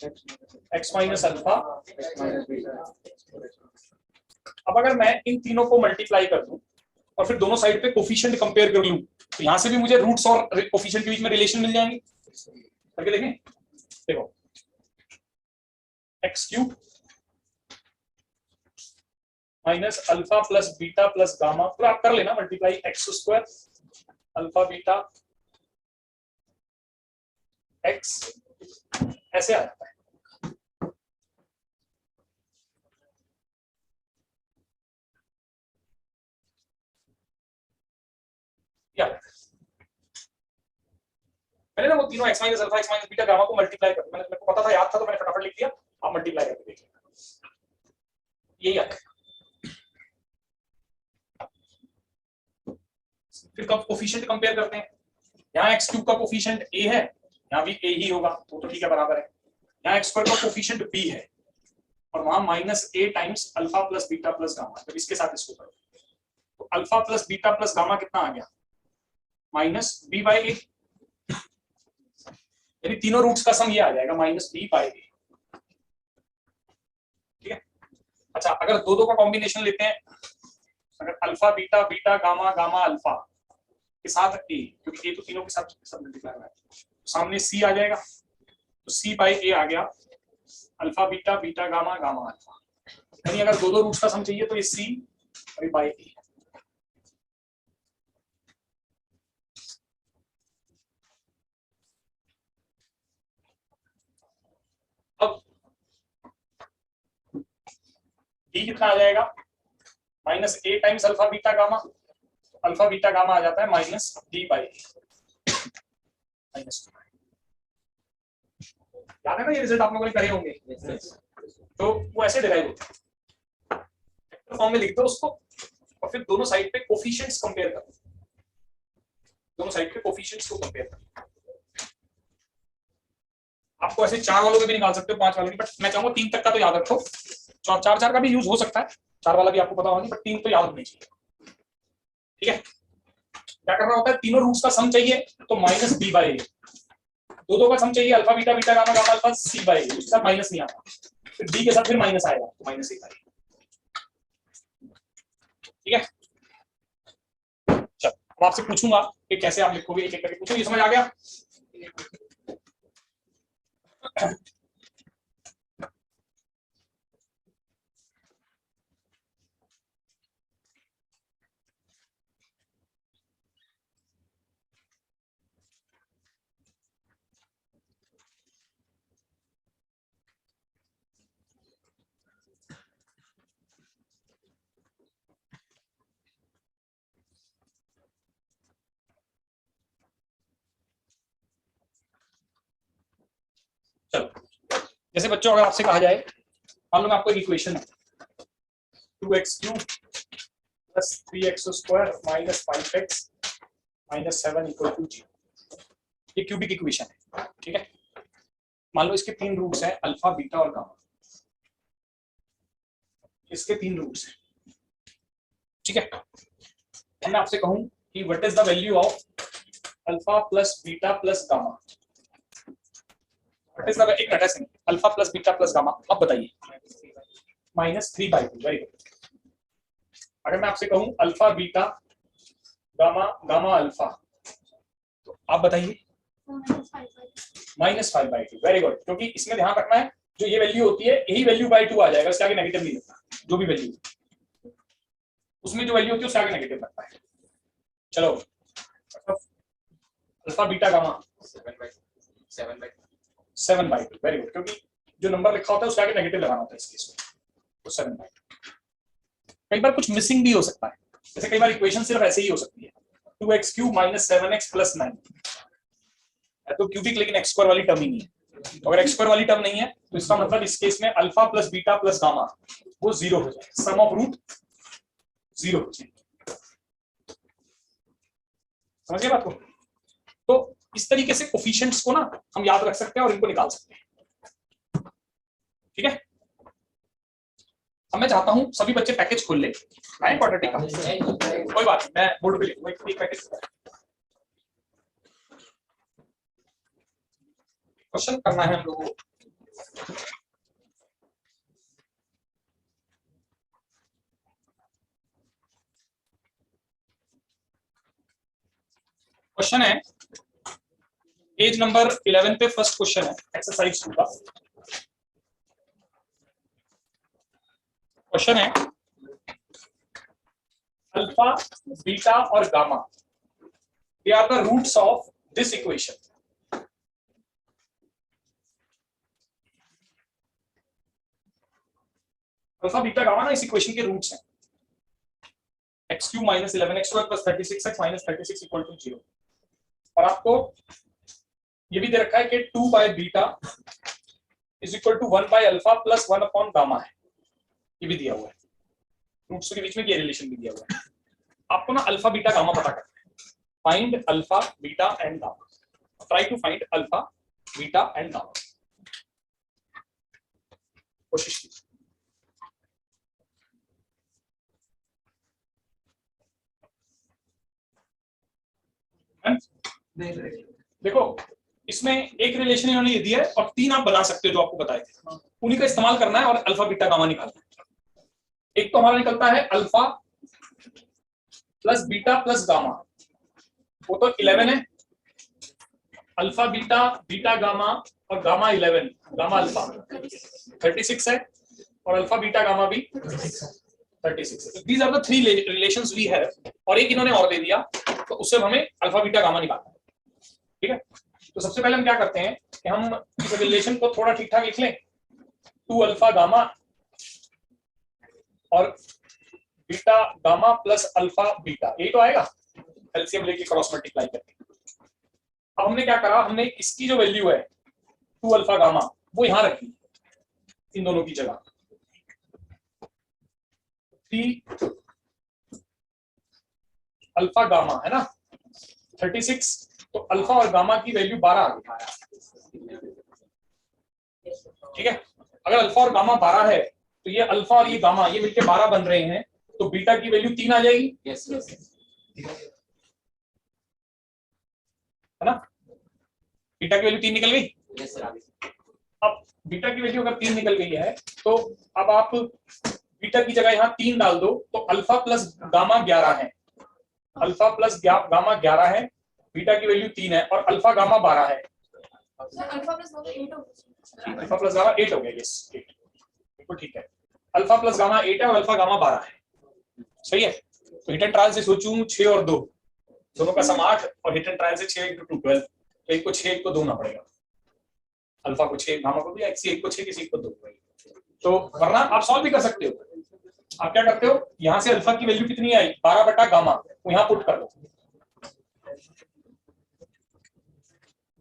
x minus alpha. अब अगर मैं इन तीनों को मल्टीप्लाई कर दूं और फिर दोनों साइड पे कोफिशिएंट कंपेयर कर लूं तो यहां से भी मुझे रूट्स और कोफिशिएंट के बीच में रिलेशन मिल जाएंगे। करके देखें, देखो x cube minus alpha plus beta plus gamma, पूरा आप कर लेना multiply, x square alpha beta x, ऐसे आ जाता है। मैंने ना वो तीनों x minus alpha x minus beta gamma को मल्टीप्लाई कर, मैंने, मेरे को पता था, याद था, तो मैंने फटाफट लिख दिया। आप मल्टीप्लाई करके देख लेना, यही आता है। फिर कोफिशिएंट कंपेयर करते हैं, यहाँ एक्स क्यूब का कोफिशिएंट a है, यहाँ भी a ही होगा, तो ठीक है, बराबर है। यहाँ एक्स स्क्वायर का कोफिशिएंट b है और वहां minus a times alpha plus beta plus gamma, जब इसके साथ इसको करो तो alpha plus beta plus gamma कितना आ गया, माइनस b बाई ए, यानी तीनों रूट्स का सम ये आ जाएगा माइनस b बाई ए। ठीक है, अच्छा अगर दो का कॉम्बिनेशन लेते हैं, अगर alpha beta beta gamma gamma alpha के साथ a, क्योंकि a तो तीनों के साथ सब मल्टीप्लाई हो रहा है, सामने c आ जाएगा, तो c बाई ए आ गया alpha beta beta gamma gamma alpha. यानी अगर दो रूट्स का सम चाहिए तो ये c और बाई ए। अब d कितना आ जाएगा, minus a times alpha beta gamma, alpha beta gamma आ जाता है माइनस d बाई माइनस। याद है ना, ये रिजल्ट आप लोगों ने करे होंगे। तो वो ऐसे डिराइव होता है, फॉर्म में लिख दो उसको और फिर दोनों साइड पे कोफिशिएंट्स कंपेयर करो, दोनों साइड पे कोफिशिएंट्स को कंपेयर करो। आपको ऐसे 4 वालों के भी निकाल सकते हो, 5 वालों की, बट मैं चाहूंगा 3 तक का तो याद रखो, चार चार का भी यूज हो सकता है, 4 वाला भी आपको पता होगा, पर 3 तो याद होनी चाहिए। ठीक है, क्या करना होता है, तीनों रूट्स का सम चाहिए तो माइनस बी बाई, दो का सम चाहिए alpha beta beta gamma gamma alpha C by, उसके साथ माइनस नहीं आता, फिर डी के साथ फिर माइनस आएगा तो माइनस ए बाई। ठीक है, चल अब आपसे पूछूंगा कि कैसे आप लिखोगे, एक एक करके पूछो। ये समझ आ गया? चलो, जैसे बच्चों अगर आपसे कहा जाए, मान लो मैं आपको एक इक्वेशन है 2x³ + 3x² - 5x - 7 = 0, ये क्यूबिक इक्वेशन है। ठीक है, मान लो इसके 3 रूट्स हैं अल्फा बीटा और गामा, इसके 3 रूट्स हैं। ठीक है, मैं आपसे कहूं कि what is the value of alpha plus beta plus gamma, what is the, एक मिनट ऐसे, alpha plus beta plus gamma, अब बताइए। -3/2, वेरी गुड। अगर मैं आपसे कहूं alpha beta gamma gamma alpha, तो आप बताइए -5/2, वेरी गुड। क्योंकि इसमें ध्यान रखना है जो ये वैल्यू होती है यही वैल्यू बाई 2 आ जाएगा, उसके आगे नेगेटिव नहीं लगता, जो भी वैल्यू उसमें जो वैल्यू होती है उसके आगे नेगेटिव लगता है। चलो, alpha beta gamma 7/2, very good, क्योंकि जो नंबर लिखा होता है उसके आगे नेगेटिव लगाना होता है इस केस में, तो 7/2। कई बार कुछ मिसिंग भी हो सकता है, जैसे कई बार इक्वेशन सिर्फ ऐसे ही हो सकती है 2x³ - 7x + 9, तो क्यूबिक लेकिन x² वाली टर्म ही नहीं है। तो अगर x² वाली टर्म नहीं है तो इसका मतलब इस केस में alpha plus beta plus gamma वो 0 हो जाए, सम ऑफ रूट 0 हो जाए। समझ गए बात को? तो इस तरीके से कोफिशिएंट्स को ना हम याद रख सकते हैं और इनको निकाल सकते हैं। ठीक है, अब मैं चाहता हूं सभी बच्चे पैकेज खोल ले, मैं क्वाड्रेटिक का कोई बात नहीं, मैं बोर्ड पे लिखूंगा एक पैकेज। क्वेश्चन करना है हम लोगों को। क्वेश्चन है पेज नंबर 11 पे, फर्स्ट क्वेश्चन है एक्सरसाइज 2 का। क्वेश्चन है अल्फा बीटा और gamma they are the roots of this equation. Alpha beta gamma ना इस इक्वेशन के रूट्स हैं, x³ - 11x² + 36x - 36 = 0। और आपको ये भी दे रखा है कि 2/बीटा = 1/अल्फा + 1/गामा है, ये भी दिया हुआ है, रूट्स के बीच में ये रिलेशन भी दिया हुआ है। आपको ना अल्फा बीटा गामा पता करना है, find alpha beta and gamma, try to find alpha beta and gamma, कोशिश कीजिए। देखो इसमें एक रिलेशन इन्होंने ये दिया है और 3 आप बना सकते हो जो आपको बताए थे, उन्हीं का इस्तेमाल करना है और अल्फा बीटा गामा निकालना है। एक तो हमारा निकलता है alpha plus beta plus gamma, वो तो 11 है, अल्फा बीटा बीटा गामा और गामा 11 गामा अल्फा 36 है, और अल्फा बीटा गामा भी 36 है। These are the 3 relations we have, और एक इन्होंने और दे दिया तो उससे हमें अल्फा बीटा गामा निकालना है। ठीक है, तो सबसे पहले हम क्या करते हैं कि हम इस रिलेशन को थोड़ा ठीक ठाक लिख लें, 2 अल्फा गामा और beta gamma plus alpha beta, यही तो आएगा एलसीएम लेके क्रॉस मल्टीप्लाई करके। अब हमने क्या करा, हमने इसकी जो वैल्यू है 2 अल्फा गामा वो यहां रखी इन दोनों की जगह, 3 अल्फा गामा है ना 36, तो अल्फा और गामा की वैल्यू 12 आ गई। ठीक है, अगर अल्फा और गामा 12 है तो ये अल्फा और ये गामा ये मिलके 12 बन रहे हैं, तो बीटा की वैल्यू 3 आ जाएगी, Yes. है ना? बीटा की वैल्यू 3 निकल गई। Yes sir. अब बीटा की वैल्यू अगर 3 निकल गई है तो अब आप बीटा की जगह यहाँ 3 डाल दो, तो अल्फा प्लस गामा 11 है, अल्फा प्लस गामा 11 है, बीटा की वैल्यू 3 है और अल्फा गामा 12 है। अल्फा प्लस 8 हो अल्फा प्लस गामा 8 हो गया, यस 8, बिल्कुल ठीक है। अल्फा प्लस गामा 8 है और अल्फा गामा 12 है, सही है। तो हिट एंड ट्रायल से सोचूं 6 और 2 दोनों का सम 8 और हिट एंड ट्रायल से 6 × 2 12, तो एक को 6 एक को 2 ना पड़ेगा, अल्फा को 6 गामा को भी, एक को 6 किसी को 2। तो वरना आप सॉल्व भी कर सकते हो। आप क्या करते हो, यहां से अल्फा की वैल्यू कितनी आई 12 बटा गामा, तो यहां पुट कर दो,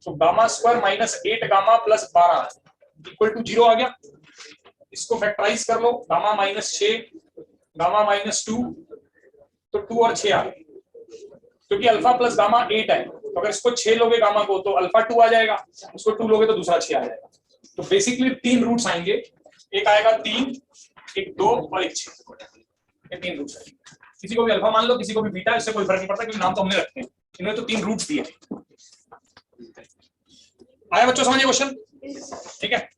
तो gamma square minus 8 gamma plus 12 equal to 0 आ गया। इसको फैक्टराइज कर लो, गामा माइनस 6 गामा माइनस 2, तो 2 और 6 आ गए, क्योंकि अल्फा प्लस गामा 8 है, तो अगर इसको 6 लोगे गामा को तो अल्फा 2 आ जाएगा, उसको 2 लोगे तो दूसरा 6 आ जाएगा। तो बेसिकली 3 रूट्स आएंगे, एक आएगा 3, एक 2 और एक 6, ये 3 रूट्स आएंगे। किसी को भी अल्फा मान लो, किसी को भी बीटा, इससे कोई फर्क नहीं पड़ता, क्योंकि नाम तो हमने रखे हैं, इन्होंने तो 3 रूट्स दिए थे। आया बच्चों समझिए क्वेश्चन? ठीक है,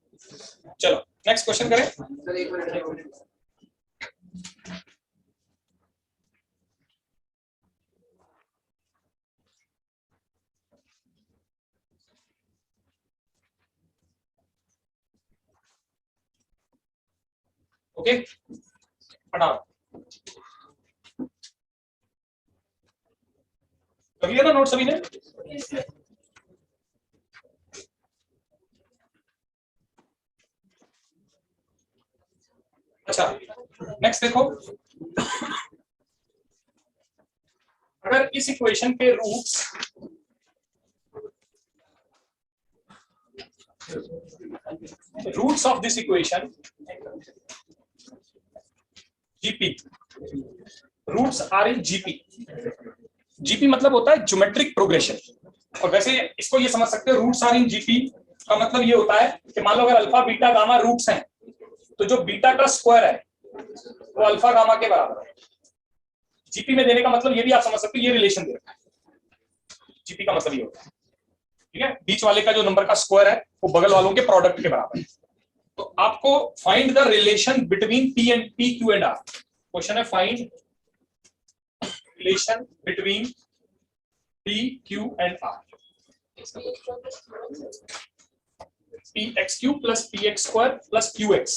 चलो नेक्स्ट क्वेश्चन करें। सर एक मिनट। ओके, हटाओ, कर लिया ना नोट सभी ने? अच्छा, नेक्स्ट देखो, अगर इस इक्वेशन के roots of this equation GP, roots are in GP. GP मतलब होता है ज्योमेट्रिक प्रोग्रेशन, और वैसे इसको ये समझ सकते हो, रूट्स आर इन जीपी का मतलब ये होता है कि मान लो अगर अल्फा बीटा गामा रूट्स हैं, तो जो बीटा का स्क्वायर है वो अल्फा गामा के बराबर है। जीपी में देने का मतलब ये भी आप समझ सकते हो, ये रिलेशन दे रखा है, जीपी का मतलब ये होता है, ठीक है, बीच वाले का जो नंबर का स्क्वायर है वो बगल वालों के प्रोडक्ट के बराबर है। तो आपको find the relation between P Q and R. Question है find relation between P Q and R. P X Q plus P X square plus Q X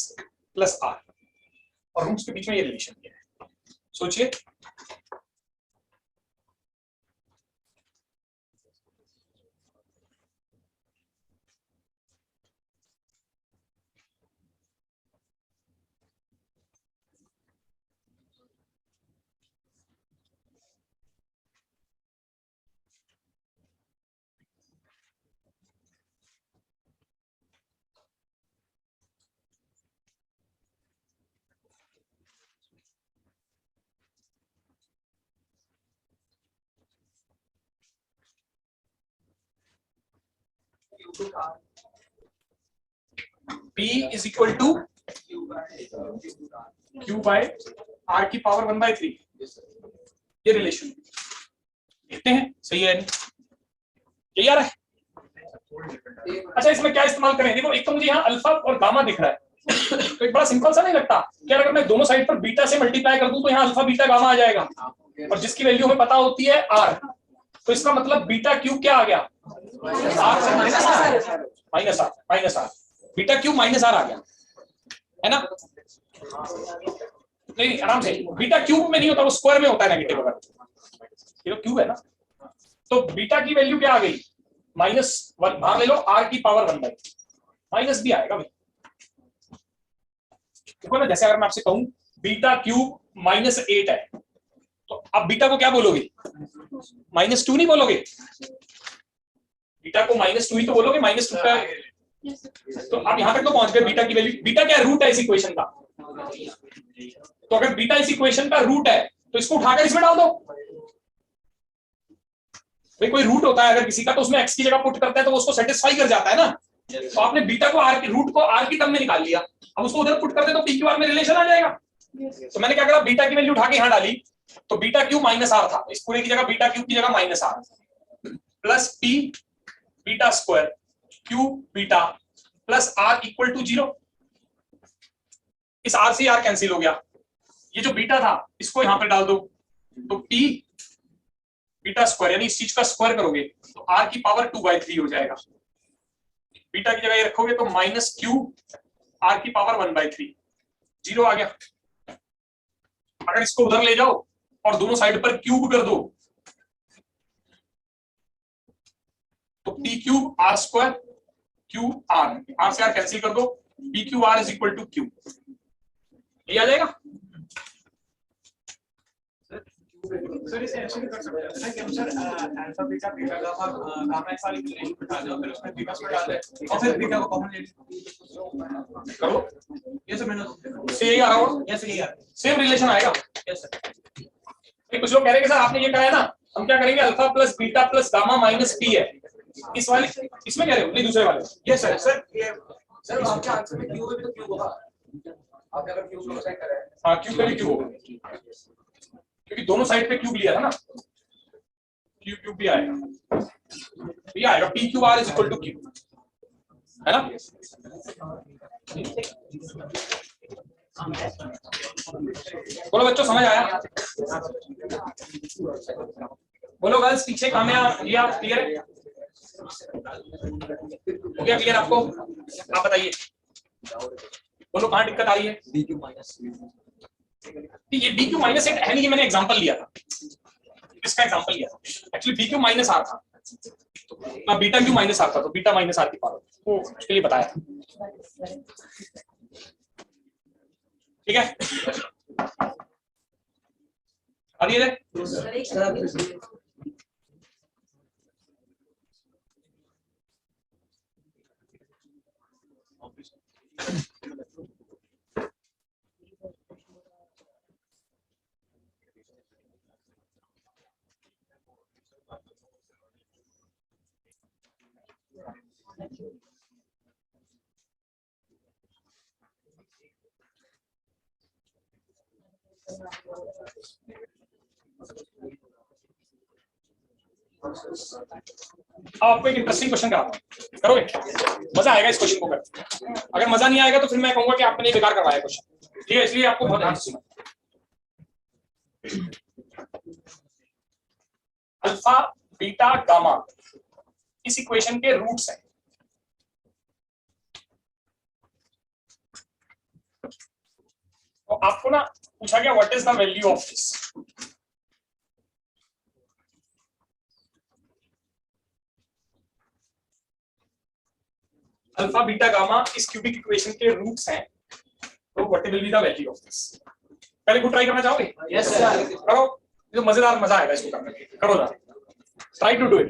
plus R, और रूट्स के बीच में ये रिलेशन है। सोचिए, P is equal to Q by R की पावर 1/3, ये रिलेशन देखते हैं, सही है नहीं? यही आ रहा है। अच्छा, इसमें क्या इस्तेमाल करें? देखो, एक तो मुझे यहाँ अल्फा और गामा दिख रहा है, तो एक बड़ा सिंपल सा नहीं लगता क्या, अगर मैं दोनों साइड पर बीटा से मल्टीप्लाई कर दूं तो यहाँ अल्फा बीटा गामा आ जाएगा, और जिसकी वैल्यू हमें पता होती है R, तो इसका मतलब बीटा क्यूब क्या आ गया, R से minus R, beta cube minus R आ गया, है ना? नहीं, आराम से, बीटा क्यूब में नहीं होता, वो स्क्वायर में होता है नेगेटिव, अगर ये तो क्यूब है ना, तो बीटा की वैल्यू क्या आ गई, -1, भाग ले लो R की पावर 1/3, माइनस भी आएगा भाई। देखो ना, जैसे अगर मैं आपसे कहूं बीटा क्यूब -8 है, तो अब बीटा को क्या बोलोगे, -2 नहीं बोलोगे, बीटा को -2 ही तो बोलोगे, -2 का। तो अब यहां तक तो पहुंच गए, बीटा की वैल्यू, बीटा क्या रूट है इस इक्वेशन का, तो अगर बीटा इस इक्वेशन का रूट है तो इसको उठाकर इसमें डाल दो। भाई कोई रूट होता है अगर किसी का, तो उसमें x की जगह पुट करता है तो वो उसको सेटिस्फाई कर जाता है ना, तो आपने बीटा को आर की रूट को आर की टर्म में निकाल लिया, अब उसको उधर पुट कर दे तो पी क्यू आर में रिलेशन आ जाएगा। तो मैंने क्या करा, बीटा की वैल्यू उठा के यहाँ डाली, तो बीटा क्यू माइनस आर था, इस पूरे की जगह बीटा क्यू की जगह minus R plus P beta square Q beta plus R equal to 0। इस आर से आर कैंसिल हो गया, ये जो बीटा था इसको यहां पे डाल दो, तो पी बीटा स्क्वायर यानी इस चीज का स्क्वायर करोगे तो आर की पावर 2/3 हो जाएगा। बीटा की जगह ये रखोगे तो माइनस क्यू आर की पावर 1/3, 0 आ गया। अगर इसको उधर ले जाओ और दोनों साइड पर क्यूब कर दो तो P cube R square Q R से आर कैंसिल कर दो, P Q R is equal to Q, ये आ जाएगा। सर इसे ऐसे भी कर सकते हैं ना कि हम sir alpha beta beta gamma gamma x वाली रिलेशन बिठा दो, फिर उसमें बीटा स्क्वायर डाल दे और फिर बीटा को कॉमन ले लो। करो, ये सब मैंने से यही आ रहा होगा, यस ये यार सेम रिलेशन आएगा। Yes sir. कुछ लोग कह रहे हैं कि सर आपने ये कहा है ना, हम क्या करेंगे alpha plus beta plus gamma minus P है, इस वाले इसमें कह रहे हो नहीं दूसरे वाले? Yes sir. सर ये सर आपके आंसर में क्यू है भी तो क्यू होगा, आपने अगर क्यू दोनों साइड करा है। हाँ क्यूब पे भी क्यूब होगा, क्योंकि दोनों साइड पे क्यूब लिया था ना, क्यूब क्यूब भी आएगा, ये आएगा P Q R is equal to Q, है ना? बोलो बच्चों समझ आया? बोलो गर्ल्स पीछे कामया लिया, क्लियर है? हो गया क्लियर आपको? आप बताइए, बोलो कहाँ दिक्कत आ रही है? ये बी क्यू माइनस एक है नहीं, मैंने एग्जांपल लिया था, इसका एग्जांपल लिया था। Actually B Q minus R था, तो बीटा क्यू माइनस आर था, तो बीटा माइनस आर की पावर वो उसके लिए बताया था। ठीक है, अभी आपको एक इंटरेस्टिंग क्वेश्चन कराता हूं, करोगे? मजा आएगा इस क्वेश्चन को करके। अगर मजा नहीं आएगा तो फिर मैं कहूंगा कि आपने बेकार करवाया क्वेश्चन, ठीक है? इसलिए आपको बहुत ध्यान से सुनना। अल्फा बीटा गामा इस इक्वेशन के रूट्स हैं। तो आपको ना पूछा गया what is the value of this. Alpha beta gamma इस क्यूबिक इक्वेशन के रूट्स हैं, तो what will be the value of this? पहले को ट्राई करना चाहोगे? Yes sir. करो, ये तो मजेदार, मजा आएगा इसको करने में। करो ना, ट्राई टू डू इट,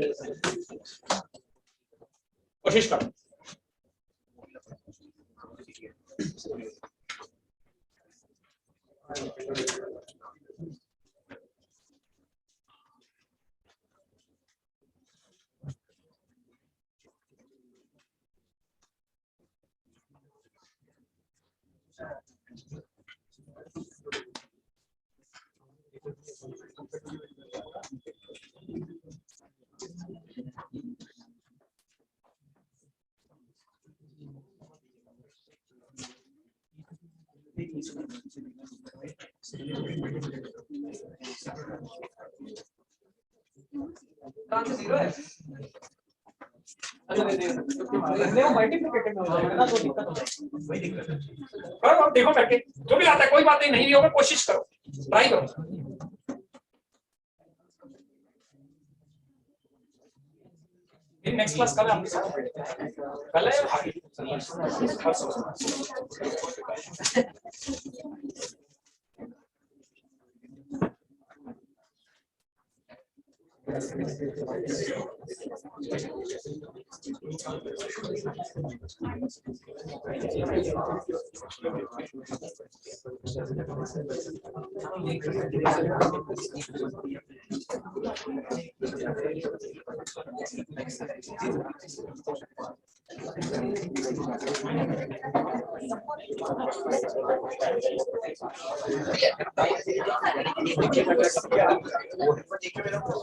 कोशिश करो। कहाँ से 0 है? वो मल्टीप्लिकेटिव में हो जाएगा ना, तो दिक्कत हो जाएगी, वही दिक्कत है। करो आप, देखो करके, जो भी आता है कोई बात नहीं भी होगा, कोशिश करो, ट्राई करो। नेक्स्ट क्लास कल है आपके साथ, कल है आगे परसों।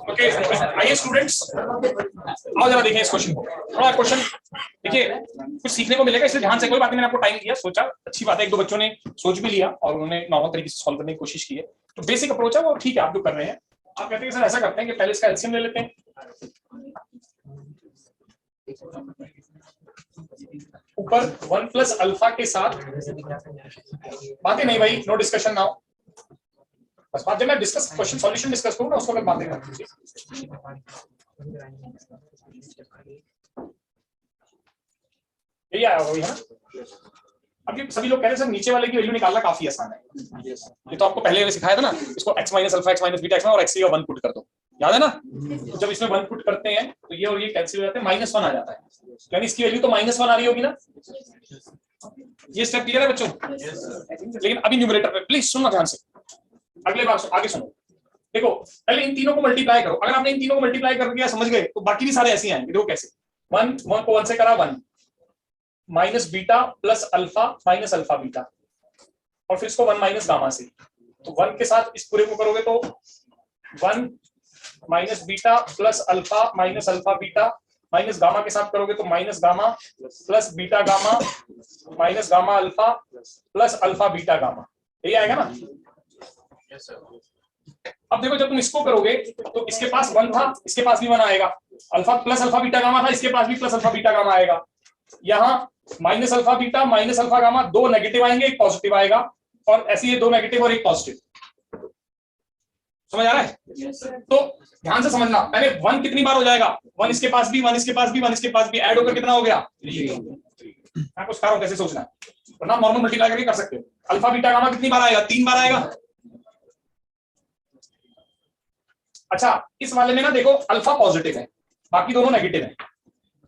ओके आइए स्टूडेंट्स, आओ जरा देखें इस क्वेश्चन को। थोड़ा क्वेश्चन देखिए, कुछ सीखने को मिलेगा, इसलिए ध्यान से। कोई बात नहीं, मैंने आपको टाइम दिया, सोचा अच्छी बात है, एक दो बच्चों ने सोच भी लिया और उन्होंने नॉर्मल तरीके से सॉल्व करने की कोशिश की है। तो बेसिक अप्रोच है वो ठीक है, आप जो कर रहे हैं। आप कहते हैं सर ऐसा करते हैं कि पहले इसका एलसीएम ले लेते हैं, ऊपर 1 प्लस अल्फा के साथ। बातें नहीं भाई, नो डिस्कशन नाउ। बस बात जब मैं डिस्कस क्वेश्चन सॉल्यूशन डिस्कस करूँ ना, उसको मैं बातें करता हूँ। यही आया वही है ना। अब ये सभी लोग कह रहे हैं सर नीचे वाले की वैल्यू निकालना काफी आसान है। ये तो आपको पहले सिखाया था ना, इसको x minus alpha x minus beta x और x का 1 पुट कर दो, याद है ना। तो जब इसमें 1 पुट करते हैं तो ये और ये कैंसिल हो जाते हैं, -1 आ जाता है। यानी इसकी वैल्यू तो -1 आ रही होगी ना। ये स्टेप क्लियर है बच्चों? लेकिन अभी न्यूमरेटर पे प्लीज सुनना ध्यान से, अगले बार आगे सुनो। देखो पहले इन तीनों को मल्टीप्लाई करो। अगर आपने इन तीनों को मल्टीप्लाई कर दिया, समझ गए, तो बाकी भी सारे ऐसे ही आएंगे। देखो कैसे, 1 को 1 से करा 1 minus beta plus alpha minus alpha beta, और फिर इसको 1 माइनस गामा से। तो 1 के साथ इस पूरे को करोगे तो 1 minus beta plus alpha minus alpha beta, minus gamma के साथ करोगे तो minus gamma plus beta gamma minus gamma alpha plus alpha beta gamma. यही आएगा ना। अब देखो जब तुम इसको करोगे तो इसके पास 1 था, इसके पास भी 1 आएगा। Alpha plus alpha beta gamma था, इसके पास भी प्लस अल्फा बीटा गामा आएगा। यहाँ minus alpha beta minus alpha gamma, 2 negative आएंगे, एक पॉजिटिव आएगा, और ऐसे ये 2 नेगेटिव और एक पॉजिटिव। समझ आ रहा है? तो ध्यान से समझना, पहले 1 कितनी बार हो जाएगा, 1 इसके पास भी 1 इसके पास भी 1 इसके पास भी, ऐड होकर कितना हो गया 3। मैं कुछ कारण कैसे सोचना है, वरना नॉर्मल मल्टीप्लाई करके कर सकते हो। अल्फा बीटा गामा कितनी बार आएगा, 3 बार आएगा। अच्छा इस वाले में ना देखो अल्फा पॉजिटिव है, बाकी दोनों नेगेटिव है।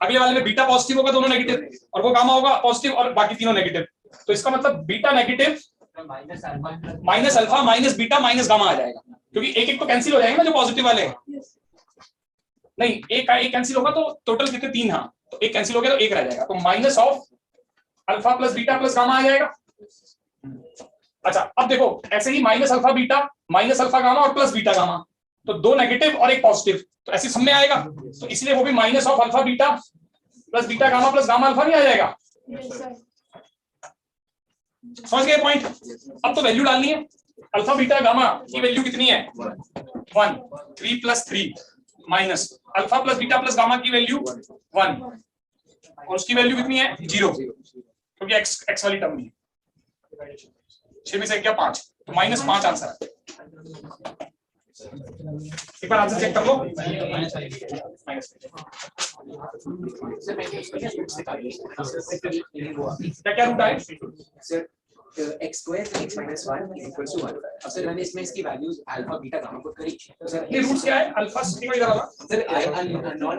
अगले वाले में बीटा पॉजिटिव होगा, दोनों नेगेटिव, और वो गामा होगा पॉजिटिव और बाकी तीनों नेगेटिव। तो इसका मतलब beta negative minus alpha minus beta minus gamma आ जाएगा, क्योंकि एक एक तो कैंसिल हो जाएंगे ना जो पॉजिटिव वाले हैं। नहीं एक कैंसिल होगा तो टोटल कितने 3, हाँ तो एक कैंसिल हो गया तो एक रह जाएगा, तो minus of alpha plus beta plus gamma आ जाएगा। अच्छा अब देखो ऐसे ही minus alpha beta minus alpha gamma और प्लस बीटा गामा, तो 2 नेगेटिव और एक पॉजिटिव, तो ऐसे सब में आएगा। तो इसलिए वो भी minus of alpha beta plus beta gamma plus gamma alpha नहीं आ जाएगा। समझ गए पॉइंट? अब तो वैल्यू डालनी है। अल्फा बीटा गामा की वैल्यू कितनी है 1, 3 plus 3 minus alpha plus beta plus gamma की वैल्यू 1, और उसकी वैल्यू कितनी है 0, क्योंकि x वाली टर्म नहीं है। 6 में से क्या 5, तो -5 आंसर है। एक बार आंसर चेक कर लो। क्या रूट आए sir x square x minus 1 equals to 1। अब सर मैंने इसमें इसकी values alpha beta gamma put करी, तो सर ये रूट्स क्या है, अल्फा सिग्मा इधर वाला सर नॉन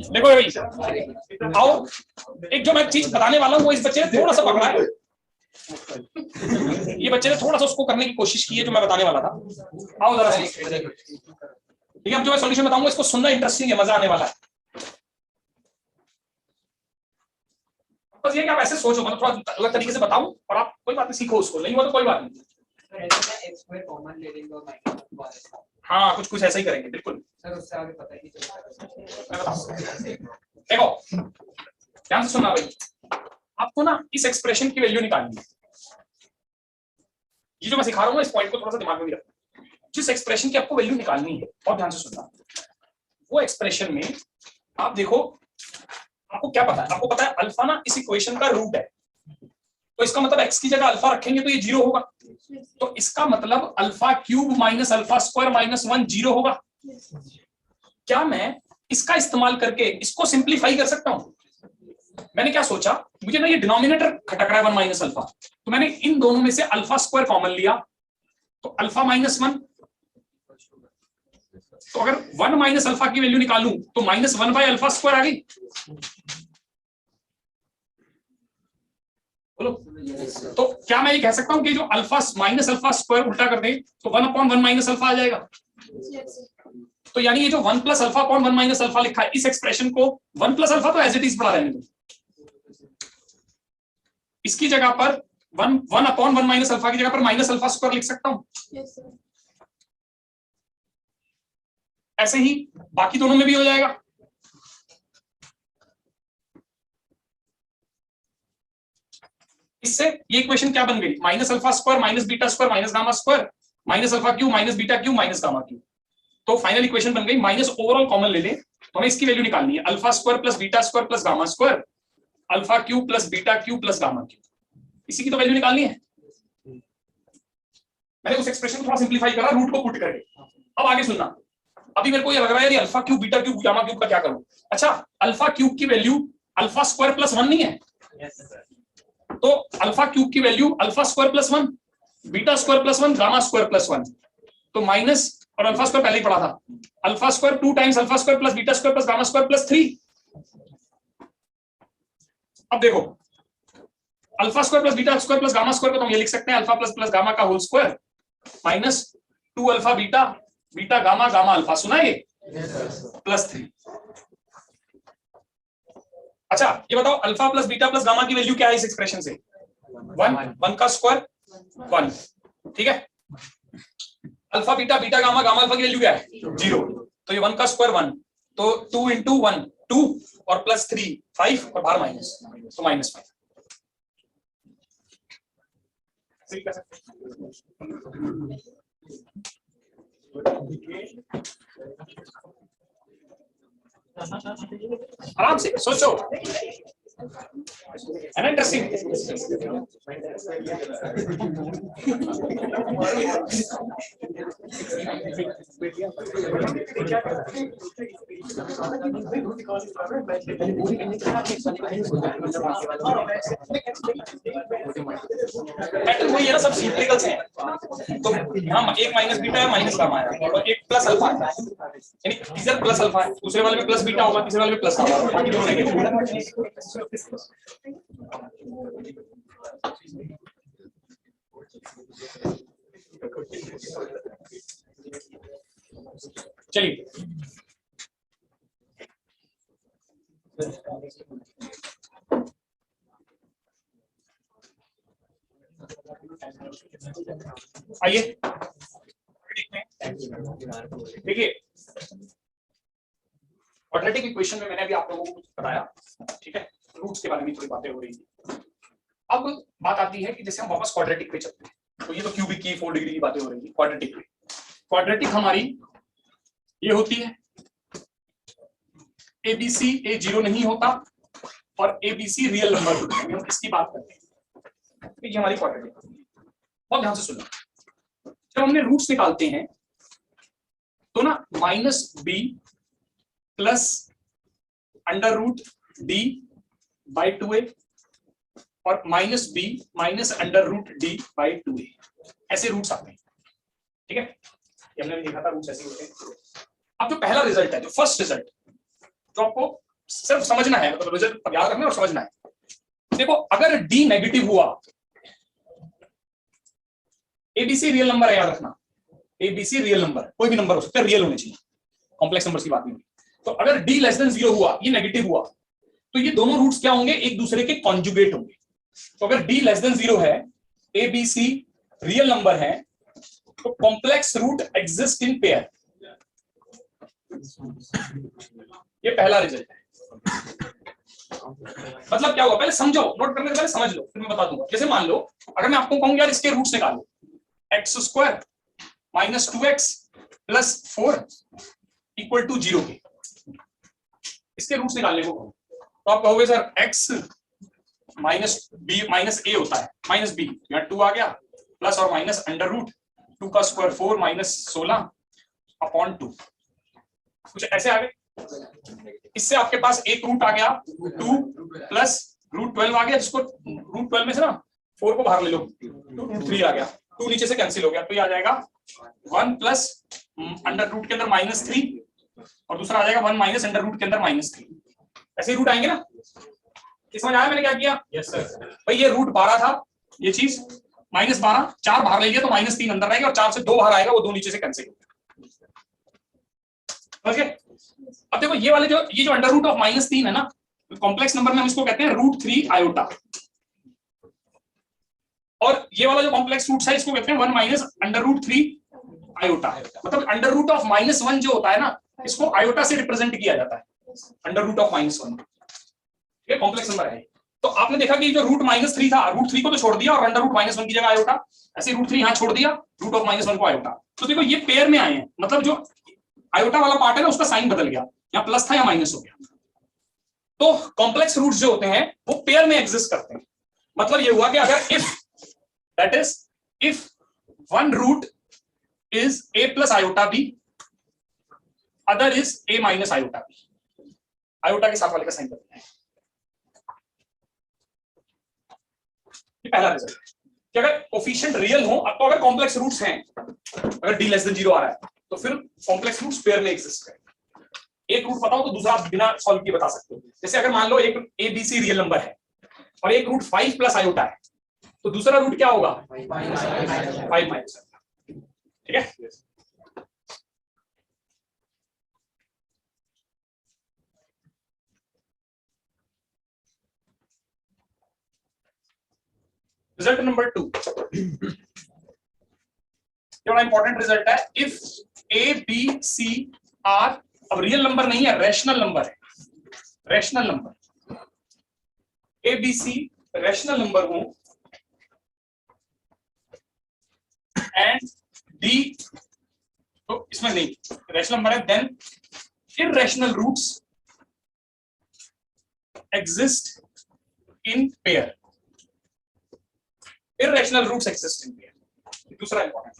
देखो भाई, आओ एक जो मैं चीज बताने वाला हूँ वो इस बच्चे ने थोड़ा सा पकड़ा है। ये बच्चे ने थोड़ा सा उसको करने की कोशिश की है जो मैं बताने वाला था। आओ जरा ठीक है, अब जो मैं सॉल्यूशन बताऊंगा इसको सुनना इंटरेस्टिंग है, मजा आने वाला है। बस ये कि आप ऐसे सोचो, मतलब थोड़ा अलग तरीके से बताऊं और आप कोई बात नहीं सीखो उसको, नहीं हुआ तो कोई बात नहीं। हाँ कुछ कुछ ऐसा ही करेंगे बिल्कुल। देखो ध्यान से सुनना भाई, आपको ना इस एक्सप्रेशन की वैल्यू निकालनी है। ये जो मैं सिखा रहा हूँ इस पॉइंट को थोड़ा सा दिमाग में भी रखना। जिस एक्सप्रेशन की आपको वैल्यू निकालनी है, और ध्यान से सुनना, वो एक्सप्रेशन में आप देखो आपको क्या पता है, आपको पता है अल्फा ना इस इक्वेशन का रूट है, तो इसका मतलब x की जगह अल्फा रखेंगे तो ये 0 होगा। तो इसका मतलब alpha cube minus alpha square minus 1 0 होगा। क्या मैं इसका इस्तेमाल करके इसको सिंप्लीफाई कर सकता हूं? मैंने क्या सोचा, मुझे ना ये डिनोमिनेटर खटक रहा है 1 माइनस अल्फा, तो मैंने इन दोनों में से अल्फा स्क्वायर कॉमन लिया, तो अल्फा माइनस 1, तो अगर 1 माइनस अल्फा की वैल्यू निकालूं तो -1 बाय अल्फा स्क्वायर आ गई। बोलो, तो क्या मैं ये कह सकता हूं कि जो अल्फा माइनस अल्फा स्क्वायर उल्टा कर दे तो 1/1 माइनस अल्फा आ जाएगा? तो यानी ये जो 1 plus alpha upon 1 minus alpha लिखा है, इस एक्सप्रेशन को 1 प्लस अल्फा तो एज इट इज पढ़ा रहने दो, इसकी जगह पर 1 अपॉन 1 माइनस अल्फा की जगह पर माइनस अल्फा स्क्वायर लिख सकता हूं। ऐसे ही बाकी दोनों में भी हो जाएगा। इससे ये इक्वेशन क्या बन गई, minus alpha square minus beta square minus gamma square minus alpha Q minus beta Q minus gamma Q. तो फाइनल इक्वेशन बन गई, माइनस ओवरऑल कॉमन ले लें तो हमें इसकी वैल्यू निकालनी है, alpha square plus beta square plus gamma square alpha Q plus beta Q plus gamma Q, इसी की तो वैल्यू निकालनी है। मैंने उस एक्सप्रेशन को थोड़ा सिंप्लीफाई करा रूट को पुट करके। अब आगे सुनना, अभी मेरे को ये लग रहा है यार alpha cube beta cube gamma cube का क्या करूं। अच्छा, अल्फा क्यूब की वैल्यू अल्फा स्क्वायर प्लस 1 नहीं है? तो अल्फा क्यूब की value alpha square plus 1 beta square plus 1 gamma square plus 1, तो माइनस और अल्फा स्क्वायर पहले ही पढ़ा था, alpha square 2 times alpha square plus beta square plus gamma square plus 3। अब देखो alpha square plus beta square plus gamma square को तो हम ये लिख सकते हैं अल्फा प्लस प्लस गामा का whole square minus 2 alpha beta beta gamma gamma alpha, सुना है ये प्लस 3। अच्छा ये बताओ alpha plus beta plus gamma की वैल्यू क्या है इस एक्सप्रेशन से? 1 का स्क्वायर 1, ठीक है। Alpha beta beta gamma gamma alpha की वैल्यू क्या है? 0, तो ये 1 का स्क्वायर 1, तो 2 इंटू 1 2 और प्लस 3 5 और बाहर माइनस, तो -5। आराम से सोचो, है ना इंटरेस्टिंग? पैटर्न वही है ना, सब सिंपलिकल्स हैं। तो हम एक माइनस बीटा है माइनस गामा है और एक प्लस अल्फा है, यानी इधर प्लस अल्फा है, दूसरे वाले में प्लस बीटा होगा, तीसरे वाले में प्लस गामा होगा, बाकी दोनों नेगेटिव। चलिए आइए देखिए, क्वाड्रेटिक इक्वेशन में मैंने अभी आप लोगों को कुछ बताया, ठीक है, रूट्स के बारे में थोड़ी बातें हो रही थी। अब बात आती है कि जैसे हम वापस क्वाड्रेटिक पे चलते हैं, तो ये तो क्यूबिक की 4 डिग्री की बातें हो रही थी, क्वाड्रेटिक पे। क्वाड्रेटिक हमारी ये होती है ABC A 0 नहीं होता और ABC रियल नंबर होता है, हम इसकी बात करते हैं। तो ये हमारी क्वाड्रेटिक, बहुत ध्यान से सुनना। जब हमने रूट्स निकालते हैं तो ना -b plus under root d by 2a और -b minus under root d by 2a, ऐसे रूट्स आते हैं, ठीक है। ये हमने भी देखा था, रूट्स ऐसे होते हैं। अब जो पहला रिजल्ट है, जो फर्स्ट रिजल्ट, जो आपको सिर्फ समझना है, मतलब रिजल्ट याद रखना और समझना है। देखो अगर d नेगेटिव हुआ, ABC रियल नंबर है, याद रखना, ABC रियल नंबर, कोई भी नंबर हो सकता है, रियल होने चाहिए, कॉम्प्लेक्स नंबर्स की बात नहीं। तो अगर d लेस देन 0 हुआ, ये नेगेटिव हुआ, तो ये दोनों रूट्स क्या होंगे, एक दूसरे के कॉन्जुगेट होंगे। तो अगर d लेस देन 0 है, ABC रियल नंबर है, तो complex root exist in pair. ये पहला रिजल्ट है। मतलब क्या हुआ, पहले समझो, नोट करने से पहले समझ लो, फिर मैं बता दूंगा। जैसे मान लो अगर मैं आपको कहूं यार इसके रूट्स निकालो, x square minus 2x plus 4 equal to 0 के, इसके रूट्स निकालने को कहूं, तो आप कहोगे sir x minus b minus a होता है, माइनस b, यहाँ 2 आ गया, प्लस और माइनस अंडर रूट 2 का स्क्वायर 4 माइनस 16 अपॉन 2, कुछ ऐसे आ गए। इससे आपके पास एक रूट आ गया 2 प्लस रूट 12 आ गया, जिसको रूट 12 में से ना 4 को बाहर ले लो तो रूट 3 आ गया, 2 नीचे से कैंसिल हो गया, तो ये आ जाएगा 1 प्लस अंडर रूट के अंदर -3 और दूसरा आ जाएगा 1 माइनस अंडर रूट के अंदर -3। ऐसे रूट आएंगे ना। समझ आया मैंने क्या किया? Yes sir. भाई ये रूट 12 था, ये चीज -12, 4 बाहर ले लिया तो -3 अंदर रहेगा और 4 से 2 बाहर आएगा, वो 2 नीचे से कैंसिल हो गया। समझ गए? अब देखो ये वाले ये जो अंडर रूट ऑफ -3 है ना, कॉम्प्लेक्स नंबर में हम इसको कहते हैं √3 आयोटा, और ये वाला जो कॉम्प्लेक्स रूट्स है इसको कहते हैं 1 माइनस अंडर रूट 3 आयोटा। मतलब अंडर रूट ऑफ -1 जो होता है ना, इसको आयोटा से रिप्रेजेंट किया जाता है, अंडर रूट ऑफ -1। ये कॉम्प्लेक्स नंबर है। तो आपने देखा कि जो रूट -3 था, रूट 3 को तो छोड़ दिया और अंडर रूट -1 की जगह आयोटा, ऐसे रूट 3 यहाँ छोड़ दिया, रूट ऑफ -1 को आयोटा। तो देखो ये पेयर में आए हैं, मतलब जो आयोटा वाला पार्ट है ना उसका साइन बदल गया, यहाँ प्लस था या माइनस हो गया। तो कॉम्प्लेक्स रूट्स जो होते हैं वो पेयर में एग्जिस्ट करते हैं। मतलब ये हुआ कि अगर if that is if one root is a plus iota b, other is a minus iota b, iota के साथ वाले का साइन बदलना है। ये पहला रिजल्ट है कि अगर कोफिशिएंट रियल हो, अब तो अगर कॉम्प्लेक्स रूट्स हैं, अगर d लेस देन 0 आ रहा है तो फिर कॉम्प्लेक्स रूट्स पेयर में एग्जिस्ट करेंगे। एक रूट पता हो तो दूसरा आप बिना सॉल्व किए बता सकते हो। जैसे अगर मान लो एक ABC रियल नंबर है और एक रूट 5 प्लस आयोटा है, तो दूसरा रूट क्या होगा? 5 माइनस। ठीक है? रिजल्ट नंबर 2 बड़ा इंपॉर्टेंट रिजल्ट है। इफ ABC आर, अब रियल नंबर नहीं है, रैशनल नंबर है, rational number, ABC rational number हो एंड D, तो इसमें नहीं रैशनल नंबर है, then irrational roots exist in pair, irrational roots exist in pair. दूसरा इंपॉर्टेंट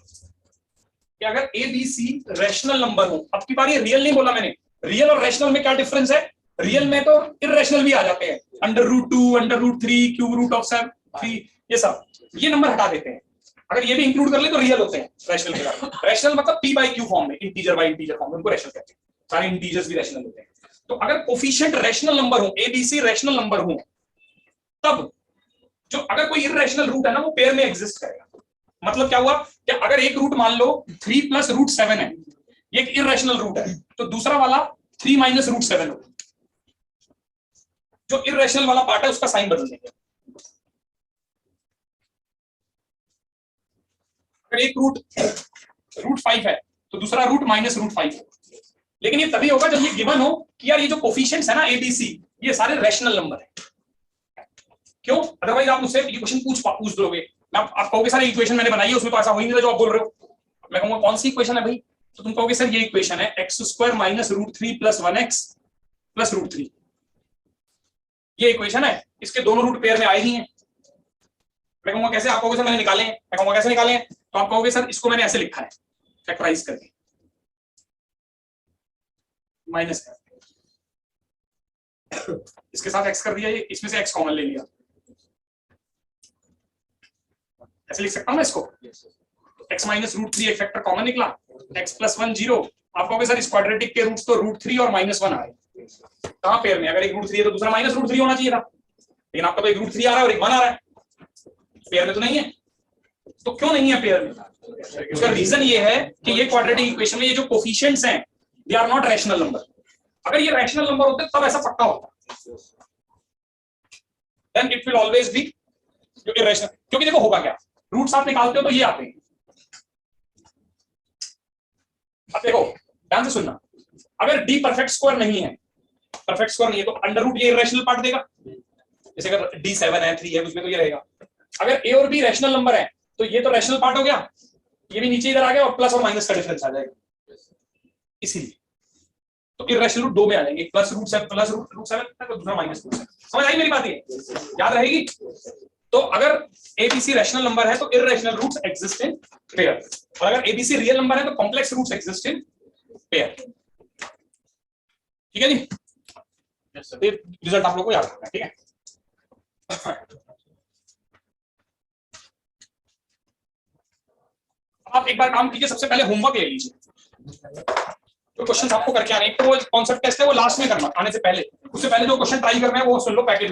कि अगर ABC रैशनल नंबर हो, अब की बार ये रियल नहीं बोला मैंने, रियल और रैशनल में क्या डिफरेंस है? रियल में तो इररेशनल भी आ जाते हैं, under root 2, under root 3, cube root of 3, ये सब, ये नंबर हटा देते हैं। अगर ये भी इंक्लूड कर ले तो रियल होते हैं रैशनल के साथ। रैशनल मतलब p/q फॉर्म में, इंटीजर बाय इंटीजर फॉर्म में, उनको रैशनल कहते हैं। सारे इंटीजर्स भी रैशनल होते हैं। तो अगर कोफिशिएंट रैशनल नंबर हो, ABC रैशनल नंबर हो, तब जो अगर कोई इररेशनल रूट है ना वो पेयर में एग्जिस्ट करेगा। मतलब क्या हुआ कि अगर एक रूट मान लो 3 प्लस रूट 7 है, ये एक इररेशनल रूट है, तो दूसरा वाला 3 माइनस रूट 7 होगा। जो इररेशनल वाला पार्ट है उसका साइन बदल देंगे। अगर एक रूट 5 है तो दूसरा रूट माइनस रूट 5 हो। लेकिन ये तभी होगा जब ये गिवन हो कि यार ये जो कोफिशिएंट्स है ना ABC, ये सारे रैशनल नंबर है। क्यों? अदरवाइज आप मुझसे ये क्वेश्चन पूछ दोगे, आप कहोगे सर इक्वेशन मैंने बनाई है उसमें तो ऐसा हो ही नहीं रहा जो आप बोल रहे हो। मैं कहूंगा कौन सी इक्वेशन है भाई? तो तुम कहोगे सर ये इक्वेशन है x² minus root 3 plus 1x plus root 3, ये इक्वेशन है, इसके दोनों रूट पेयर में आए ही हैं। मैं कहूंगा कैसे? आप कहोगे सर मैंने निकाले हैं। मैं कहूंगा कैसे निकाले हैं? तो आप कहोगे सर इसको मैंने ऐसे लिखा है, फैक्टराइज करके माइनस कर, इसके साथ x कर दिया, ये इसमें से x कॉमन ले लिया, ऐसे लिख सकता हूं मैं इसको। x माइनस रूट 3 एक फैक्टर कॉमन निकला, x प्लस 1 0। आप कहोगे सर इस क्वाड्रेटिक के रूट्स तो रूट 3 और -1 आए, कहां पेयर में? अगर एक रूट 3 है तो दूसरा माइनस रूट 3 होना चाहिए था, लेकिन आपका तो एक रूट 3 आ रहा है और एक 1 आ रहा है, पेयर में तो नहीं है। तो क्यों नहीं है पेयर में? उसका रीजन ये है कि ये क्वाड्रेटिक इक्वेशन में ये जो कोफिशिएंट्स हैं they are not rational number. अगर ये रैशनल नंबर होते तब ऐसा पक्का होता, then it will always be irrational. क्योंकि देखो होगा क्या, रूट्स आप निकालते हो तो ये आते हैं। अब देखो ध्यान से सुनना, अगर D परफेक्ट स्क्वायर नहीं है, परफेक्ट स्क्वायर नहीं है, तो अंडर रूट ये इररेशनल पार्ट देगा। जैसे अगर D 7 है, 3 है, उसमें तो ये रहेगा। अगर A और B रैशनल नंबर है तो ये तो रैशनल पार्ट हो गया, ये भी नीचे इधर आ गया और प्लस और माइनस का डिफरेंस आ जाएगा। इसीलिए तो इररेशनल रूट 2 में आ जाएंगे, प्लस रूट 7 प्लस रूट 7 तो दूसरा माइनस रूट 7। समझ आई मेरी बात? ये याद रहेगी। तो अगर ABC रैशनल नंबर है तो irrational roots exist in pair, और अगर ABC रियल नंबर है तो complex roots exist in pair. ठीक है जी, फिर रिजल्ट आप लोग को याद रखना है, ठीक है। आप एक बार काम कीजिए, सबसे पहले होमवर्क ले लीजिए, जो क्वेश्चन आपको करके आने, एक तो वो कॉन्सेप्ट टेस्ट है वो लास्ट में करना, आने से पहले, उससे पहले जो क्वेश्चन ट्राई करना है वो सुन लो पैकेज में,